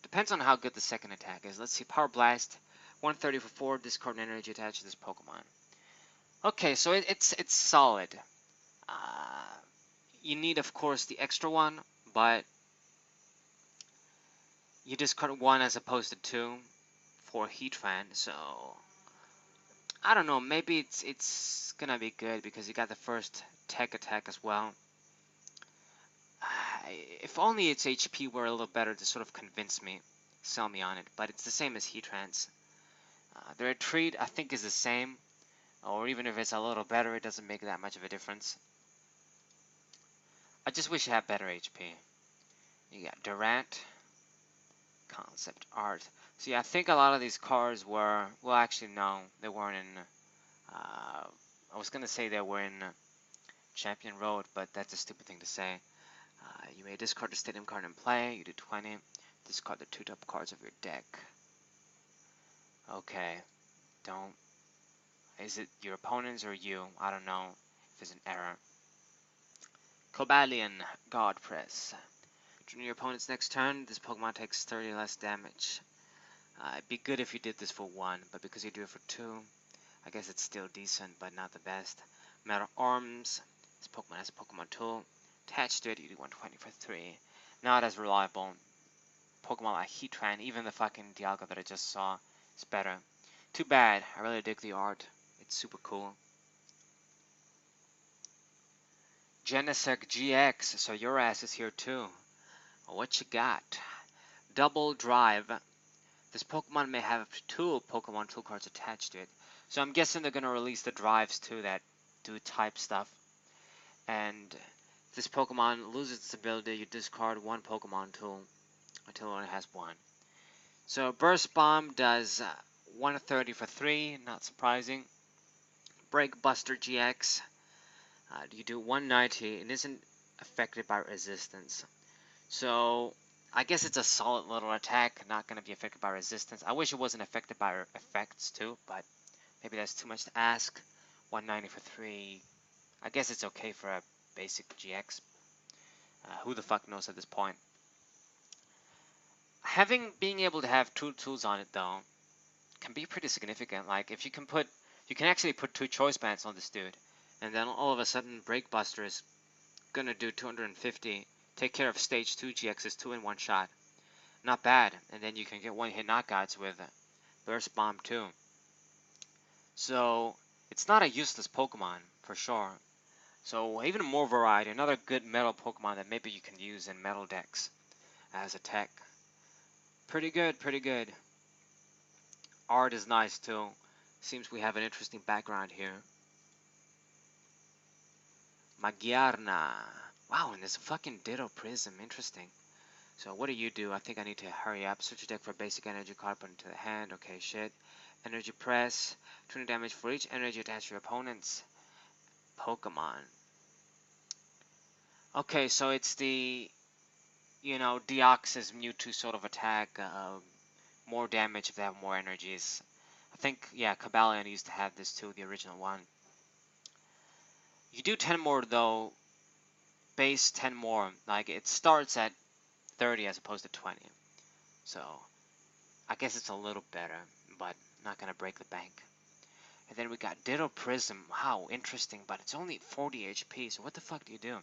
Depends on how good the second attack is. Let's see, Power Blast, 130 for 4, discard an energy attached to this Pokemon. Okay, so it's solid. You need, of course, the extra one, but you discard 1 as opposed to 2 for Heatran, so I don't know, maybe it's gonna be good because you got the first tech attack as well. If only its HP were a little better to sort of convince me, sell me on it, but it's the same as Heatran's. The retreat, I think, is the same, or even if it's a little better, it doesn't make that much of a difference. I just wish it had better HP. You got Durant, concept art. See, I think a lot of these cards were, well, actually, no, they weren't in, I was gonna say they were in Champion Road, but that's a stupid thing to say. You may discard the stadium card in play, you do 20, discard the 2 top cards of your deck. Okay, don't, is it your opponents or you? I don't know if it's an error. Cobalion, God Press. During your opponent's next turn, this Pokemon takes 30 less damage. It'd be good if you did this for 1, but because you do it for 2, I guess it's still decent, but not the best. Metal Arms, this Pokemon has a Pokemon tool. Attached to it, you do 120 for 3. Not as reliable. Pokemon like Heatran, even the fucking Dialga that I just saw, is better. Too bad, I really dig the art. It's super cool. Genesect GX, so your ass is here too. What you got? Double Drive. This Pokemon may have 2 Pokemon tool cards attached to it. So I'm guessing they're going to release the drives too that do type stuff. And if this Pokemon loses its ability, you discard 1 Pokemon tool until it only has 1. So Burst Bomb does 130 for 3, not surprising. Break Buster GX, you do 190, it isn't affected by resistance. So I guess it's a solid little attack, not going to be affected by resistance. I wish it wasn't affected by effects too, but maybe that's too much to ask. 190 for 3, I guess it's okay for a basic GX. Who the fuck knows at this point. Being able to have 2 tools on it though, can be pretty significant. Like if you can actually put 2 choice bands on this dude, and then all of a sudden Breakbuster is gonna do 250, take care of stage 2 GXs 2 in 1 shot. Not bad, and then you can get 1-hit knockouts with Burst Bomb too. So it's not a useless Pokemon for sure. So even more variety, another good metal Pokemon that maybe you can use in metal decks as a tech. Pretty good, pretty good. Art is nice too. Seems we have an interesting background here. Magyarna. Wow, and there's a fucking Ditto Prism. Interesting. So what do? I think I need to hurry up. Search your deck for a basic energy card, put into the hand. Okay, shit. Energy Press. 20 damage for each energy attached to your opponent's Pokemon. Okay, so it's the, you know, Deoxys Mewtwo sort of attack. More damage if they have more energies. I think, yeah, Cobalion used to have this too, the original one. You do 10 more though, base 10 more. Like it starts at 30 as opposed to 20. So I guess it's a little better, but not gonna break the bank. And then we got Ditto Prism. Wow, interesting, but it's only 40 HP, so what the fuck do you do?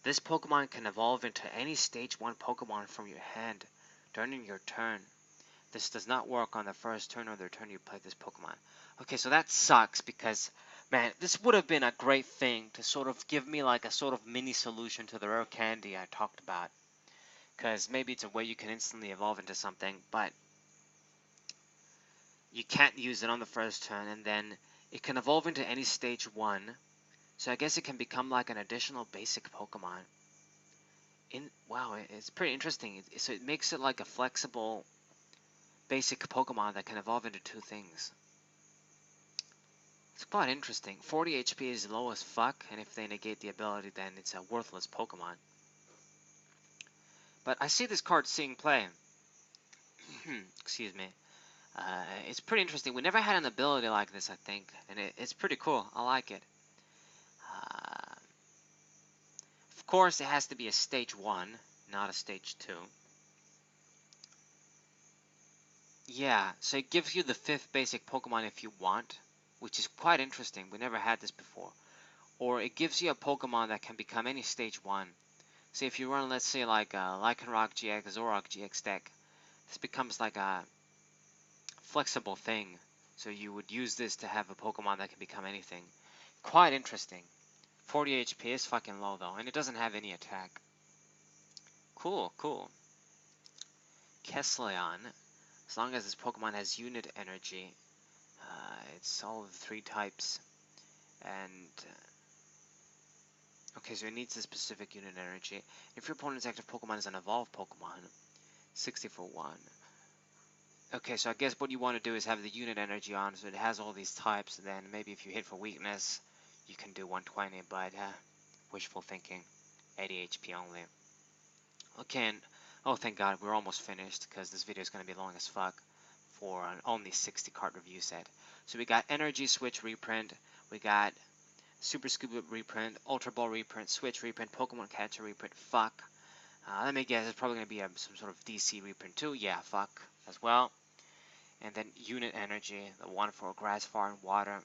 This Pokemon can evolve into any stage 1 Pokemon from your hand during your turn. This does not work on the first turn or the turn you play this Pokemon. Okay, so that sucks because Man, this would have been a great thing to sort of give me like a sort of mini solution to the rare candy I talked about. Because maybe it's a way you can instantly evolve into something, but you can't use it on the first turn, and then it can evolve into any stage 1. So I guess it can become like an additional basic Pokemon. Wow, it's pretty interesting. So it makes it like a flexible basic Pokemon that can evolve into 2 things. It's quite interesting. 40 HP is low as fuck, and if they negate the ability, then it's a worthless Pokemon. But I see this card seeing play. Excuse me. It's pretty interesting. We never had an ability like this, I think, and it's pretty cool. I like it. Of course, it has to be a stage 1, not a stage 2. Yeah, so it gives you the 5th basic Pokemon if you want, which is quite interesting. We never had this before. Or it gives you a Pokemon that can become any stage 1. So if you run, let's say, like a Lycanroc GX, Zoroark GX deck, this becomes like a flexible thing. So you would use this to have a Pokemon that can become anything. Quite interesting. 40 HP is fucking low though, and it doesn't have any attack. Cool, cool. Kessleon. As long as this Pokemon has unit energy, it's all of the 3 types. And okay, so it needs a specific unit energy. If your opponent's active Pokemon is an evolved Pokemon, 60 for 1. Okay, so I guess what you want to do is have the unit energy on, so it has all these types, and then maybe if you hit for weakness, you can do 120, but wishful thinking. 80 HP only. Okay, and oh thank god, we're almost finished, because this video is going to be long as fuck for an only 60 card review set. So we got Energy Switch reprint, we got Super Scuba reprint, Ultra Ball reprint, Switch reprint, Pokemon Catcher reprint, fuck. Let me guess, it's probably going to be some sort of DC reprint too. Yeah, fuck as well. And then Unit Energy, the one for Grass, Fire, and Water.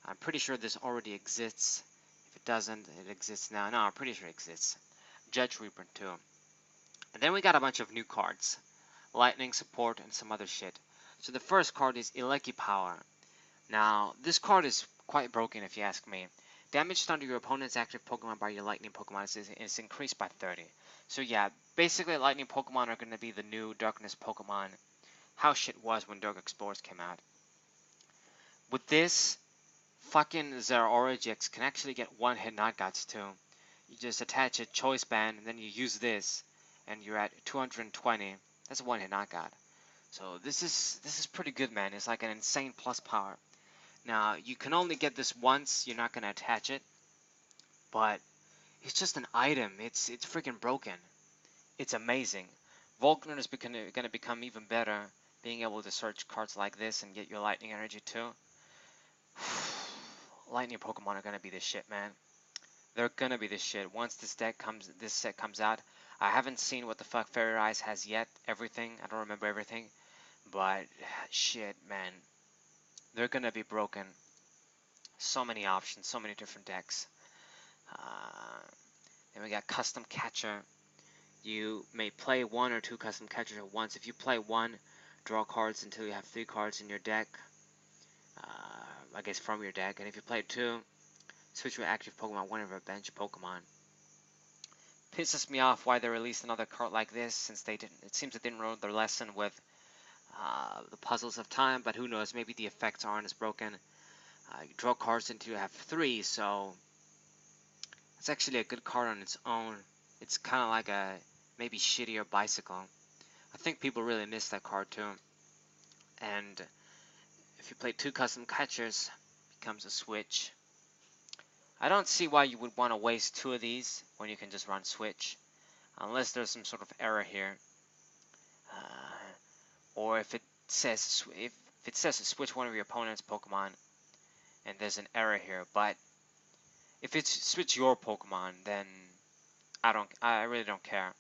I'm pretty sure this already exists. If it doesn't, it exists now. No, I'm pretty sure it exists. Judge reprint too. And then we got a bunch of new cards. Lightning support and some other shit. So the first card is Eleki Power. Now, this card is quite broken if you ask me. Damage done to your opponent's active Pokemon by your Lightning Pokemon is increased by 30. So yeah, basically Lightning Pokemon are going to be the new Darkness Pokemon. How shit was when Dark Explorers came out. With this, fucking Zeraora GX can actually get one-hit knockouts too. You just attach a Choice Band and then you use this, and you're at 220. That's a one-hit knockout. So this is pretty good, man. It's like an insane plus power. Now, you can only get this once, you're not going to attach it, but it's just an item. It's freaking broken. It's amazing. Volkner is going to become even better, being able to search cards like this and get your lightning energy too. Lightning Pokemon are going to be the shit, man. They're going to be the shit. Once this set comes out, I haven't seen what the fuck Fairy Rise has yet, everything. I don't remember everything, but shit, man. They're going to be broken. So many options, so many different decks. Then we got Custom Catcher. You may play 1 or 2 Custom Catchers at once. If you play 1, draw cards until you have 3 cards in your deck. I guess from your deck. And if you play 2, switch your active Pokemon, one of your bench Pokemon. Pisses me off why they released another card like this, since it seems they didn't learn their lesson with the Puzzles of Time, but who knows, maybe the effects aren't as broken. You draw cards until you have 3, so it's actually a good card on its own. It's kind of like a maybe shittier Bicycle. I think people really miss that card too. And if you play 2 Custom Catchers, it becomes a switch. I don't see why you would want to waste 2 of these when you can just run switch, unless there's some sort of error here, or if it says to switch one of your opponent's Pokemon, and there's an error here. But if it's switch your Pokemon, then I really don't care,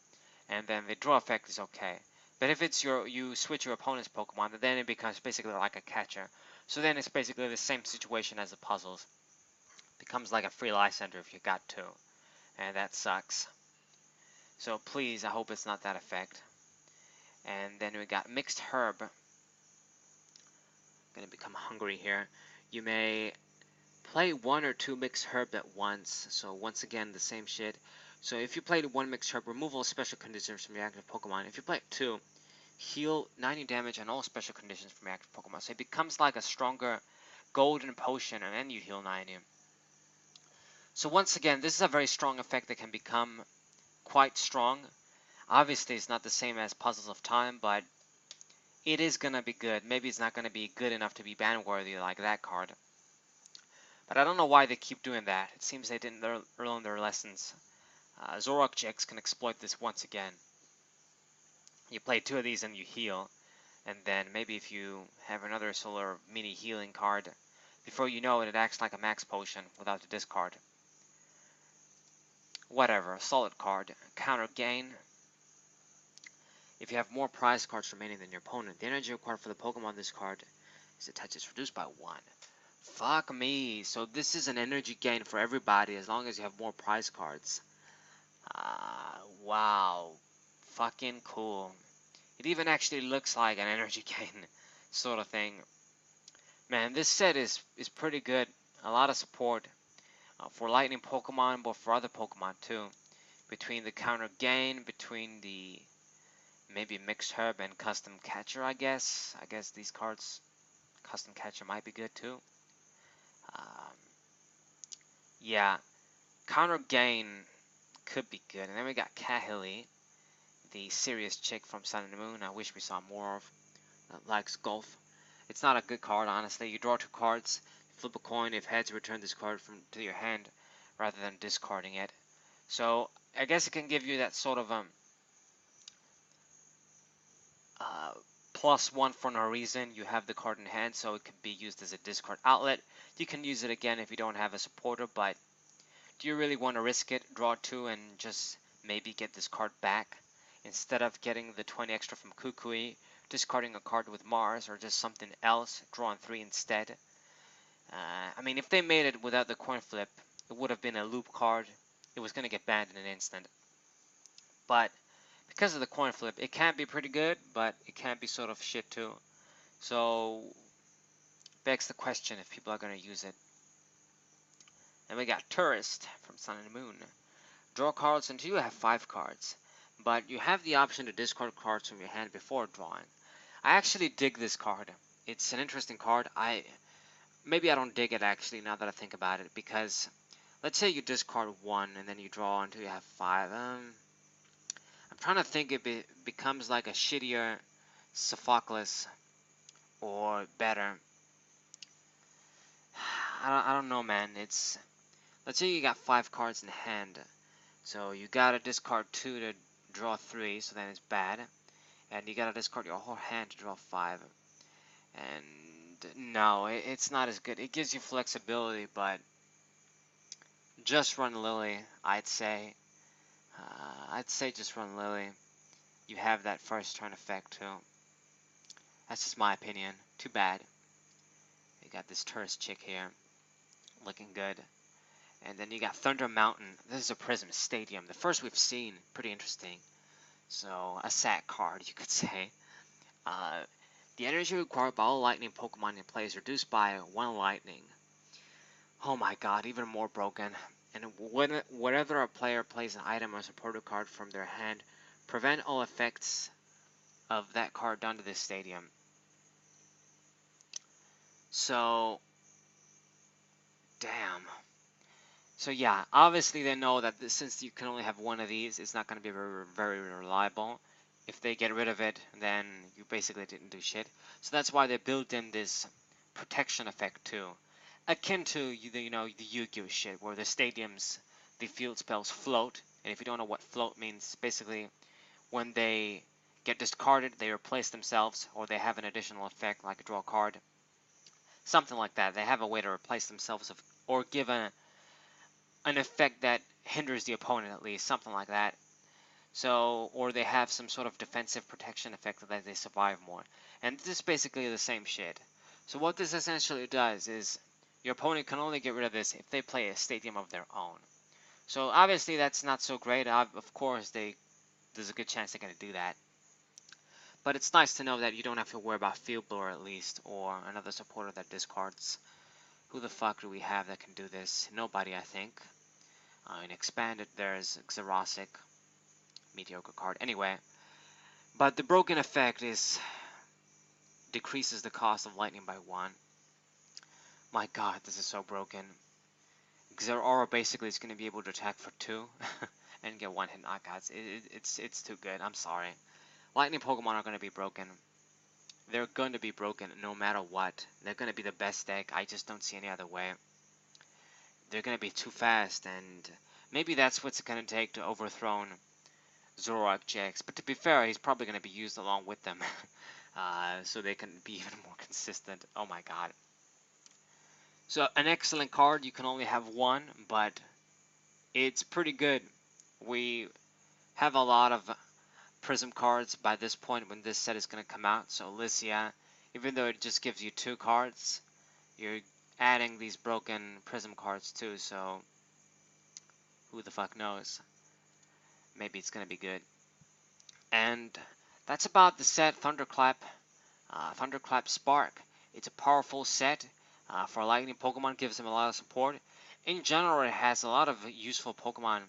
and then the draw effect is okay. But if it's you switch your opponent's Pokemon, then it becomes basically like a catcher. So then it's basically the same situation as the puzzles. Becomes like a free life center if you got 2, and that sucks. So please, I hope it's not that effect. And then we got Mixed Herb. Gonna become hungry here. You may play 1 or 2 mixed herb at once. So once again, the same shit. So if you played 1 mixed herb, remove all special conditions from your active Pokemon. If you play 2, heal 90 damage on all special conditions from your active Pokemon. So it becomes like a stronger golden potion, and then you heal 90. So once again, this is a very strong effect that can become quite strong. Obviously, it's not the same as Puzzles of Time, but it is gonna be good. Maybe it's not gonna be good enough to be ban-worthy like that card. But I don't know why they keep doing that. It seems they didn't learn their lessons. Zoroark GX can exploit this once again. You play 2 of these and you heal. And then maybe if you have another solar mini healing card, before you know it, it acts like a max potion without the discard. Whatever, solid card. Counter gain. If you have more prize cards remaining than your opponent, the energy required for the Pokemon this card is attached is reduced by 1. Fuck me. So this is an energy gain for everybody as long as you have more prize cards. Wow. Fucking cool. It even actually looks like an energy gain sort of thing. Man, this set is pretty good. A lot of support for lightning Pokemon, but for other Pokemon too. Between the counter gain, between the maybe mixed herb and custom catcher, I guess. I guess these cards, custom catcher might be good too. Um, yeah, counter gain could be good. And then we got Kahili, the serious chick from Sun and Moon. I wish we saw more of. Likes golf. It's not a good card, honestly. You draw 2 cards, flip a coin. If heads, return this card to your hand rather than discarding it. So I guess it can give you that sort of +1 for no reason. You have the card in hand, so it could be used as a discard outlet. You can use it again if you don't have a supporter, but do you really want to risk it? Draw 2 and just maybe get this card back instead of getting the 20 extra from Kukui, discarding a card with Mars or just something else, drawing 3 instead. I mean, if they made it without the coin flip, it would have been a loop card. It was going to get banned in an instant. But because of the coin flip, it can be pretty good, but it can be sort of shit too. So, begs the question if people are going to use it. Then we got Tourist from Sun and Moon. Draw cards until you have 5 cards, but you have the option to discard cards from your hand before drawing. I actually dig this card. It's an interesting card. Maybe I don't dig it actually now that I think about it, because let's say you discard 1 and then you draw until you have 5. I'm trying to think if it becomes like a shittier Sophocles or better. I don't know, man. It's, let's say you got 5 cards in hand, so you gotta discard 2 to draw 3, so then it's bad, and you gotta discard your whole hand to draw 5. And no, it's not as good. It gives you flexibility, but just run Lily, I'd say. I'd say just run Lily. You have that first turn effect too. That's just my opinion. Too bad. You got this tourist chick here, looking good. And then you got Thunder Mountain. This is a Prism Stadium. The first we've seen. Pretty interesting. So, a SAT card, you could say. The energy required by all lightning Pokemon in play is reduced by 1 lightning. Oh my god, even more broken. And whenever a player plays an item or supporter card from their hand, prevent all effects of that card done to this stadium. So, damn. So yeah, obviously they know that since you can only have 1 of these, it's not going to be very reliable. If they get rid of it, then you basically didn't do shit. So that's why they built in this protection effect too. Akin to, the Yu-Gi-Oh shit, where the stadiums, the field spells float. And if you don't know what float means, basically when they get discarded, they replace themselves, or they have an additional effect like a draw card. Something like that. They have a way to replace themselves or give an effect that hinders the opponent at least, something like that. So, or they have some sort of defensive protection effect that they survive more. And this is basically the same shit. So what this essentially does is your opponent can only get rid of this if they play a stadium of their own. So obviously that's not so great. Of course, there's a good chance they're going to do that. But it's nice to know that you don't have to worry about Field Blower at least, or another supporter that discards Who the fuck do we have that can do this? Nobody, I think. In expanded, there's Xerosic, mediocre card. Anyway, but the broken effect is decreases the cost of lightning by 1. My god, this is so broken. Zeraora basically is going to be able to attack for 2 and get 1 hit knockouts. It's too good. I'm sorry. Lightning Pokemon are going to be broken. They're going to be broken no matter what. They're going to be the best deck. I just don't see any other way. They're going to be too fast, and maybe that's what's going to take to overthrow Zoroark GX. But to be fair, he's probably going to be used along with them. So they can be even more consistent. Oh my god. So an excellent card, you can only have one, but it's pretty good. We have a lot of Prism cards by this point when this set is going to come out. So Lycia, even though it just gives you 2 cards, you're adding these broken Prism cards too, so who the fuck knows? Maybe it's going to be good. And that's about the set Thunderclap. Thunderclap Spark. It's a powerful set for lightning Pokemon, gives them a lot of support. In general, it has a lot of useful Pokemon.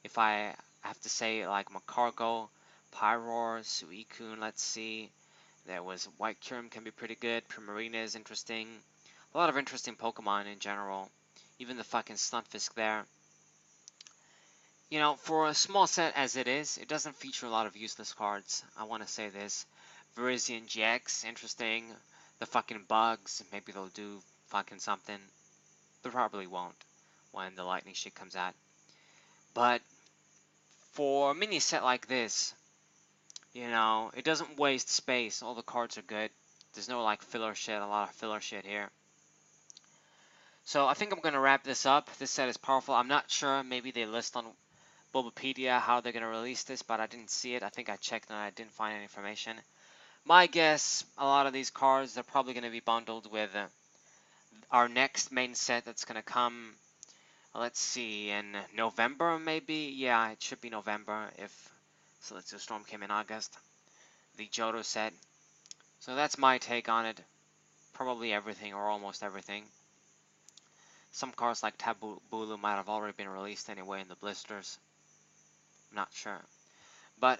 If I have to say, like Macargo, Pyroar, Suicune, let's see. There was White Kyurem can be pretty good. Primarina is interesting. A lot of interesting Pokemon in general. Even the fucking Stunfisk there. You know, for a small set as it is, it doesn't feature a lot of useless cards. I want to say this. Virizion GX, interesting. The fucking bugs, maybe they'll do fucking something. They probably won't when the lightning shit comes out. But for a mini set like this, you know, it doesn't waste space. All the cards are good. There's no like filler shit, a lot of filler shit here. So I think I'm going to wrap this up. This set is powerful. I'm not sure, maybe they list on Bulbapedia how they're going to release this, but I didn't see it. I think I checked and I didn't find any information. My guess, a lot of these cards, they're probably going to be bundled with our next main set that's going to come, let's see, in November maybe? Yeah, it should be November if Celestial Storm came in August. The Johto set. So that's my take on it. Probably everything or almost everything. Some cards like Tabulu might have already been released anyway in the blisters. I'm not sure. But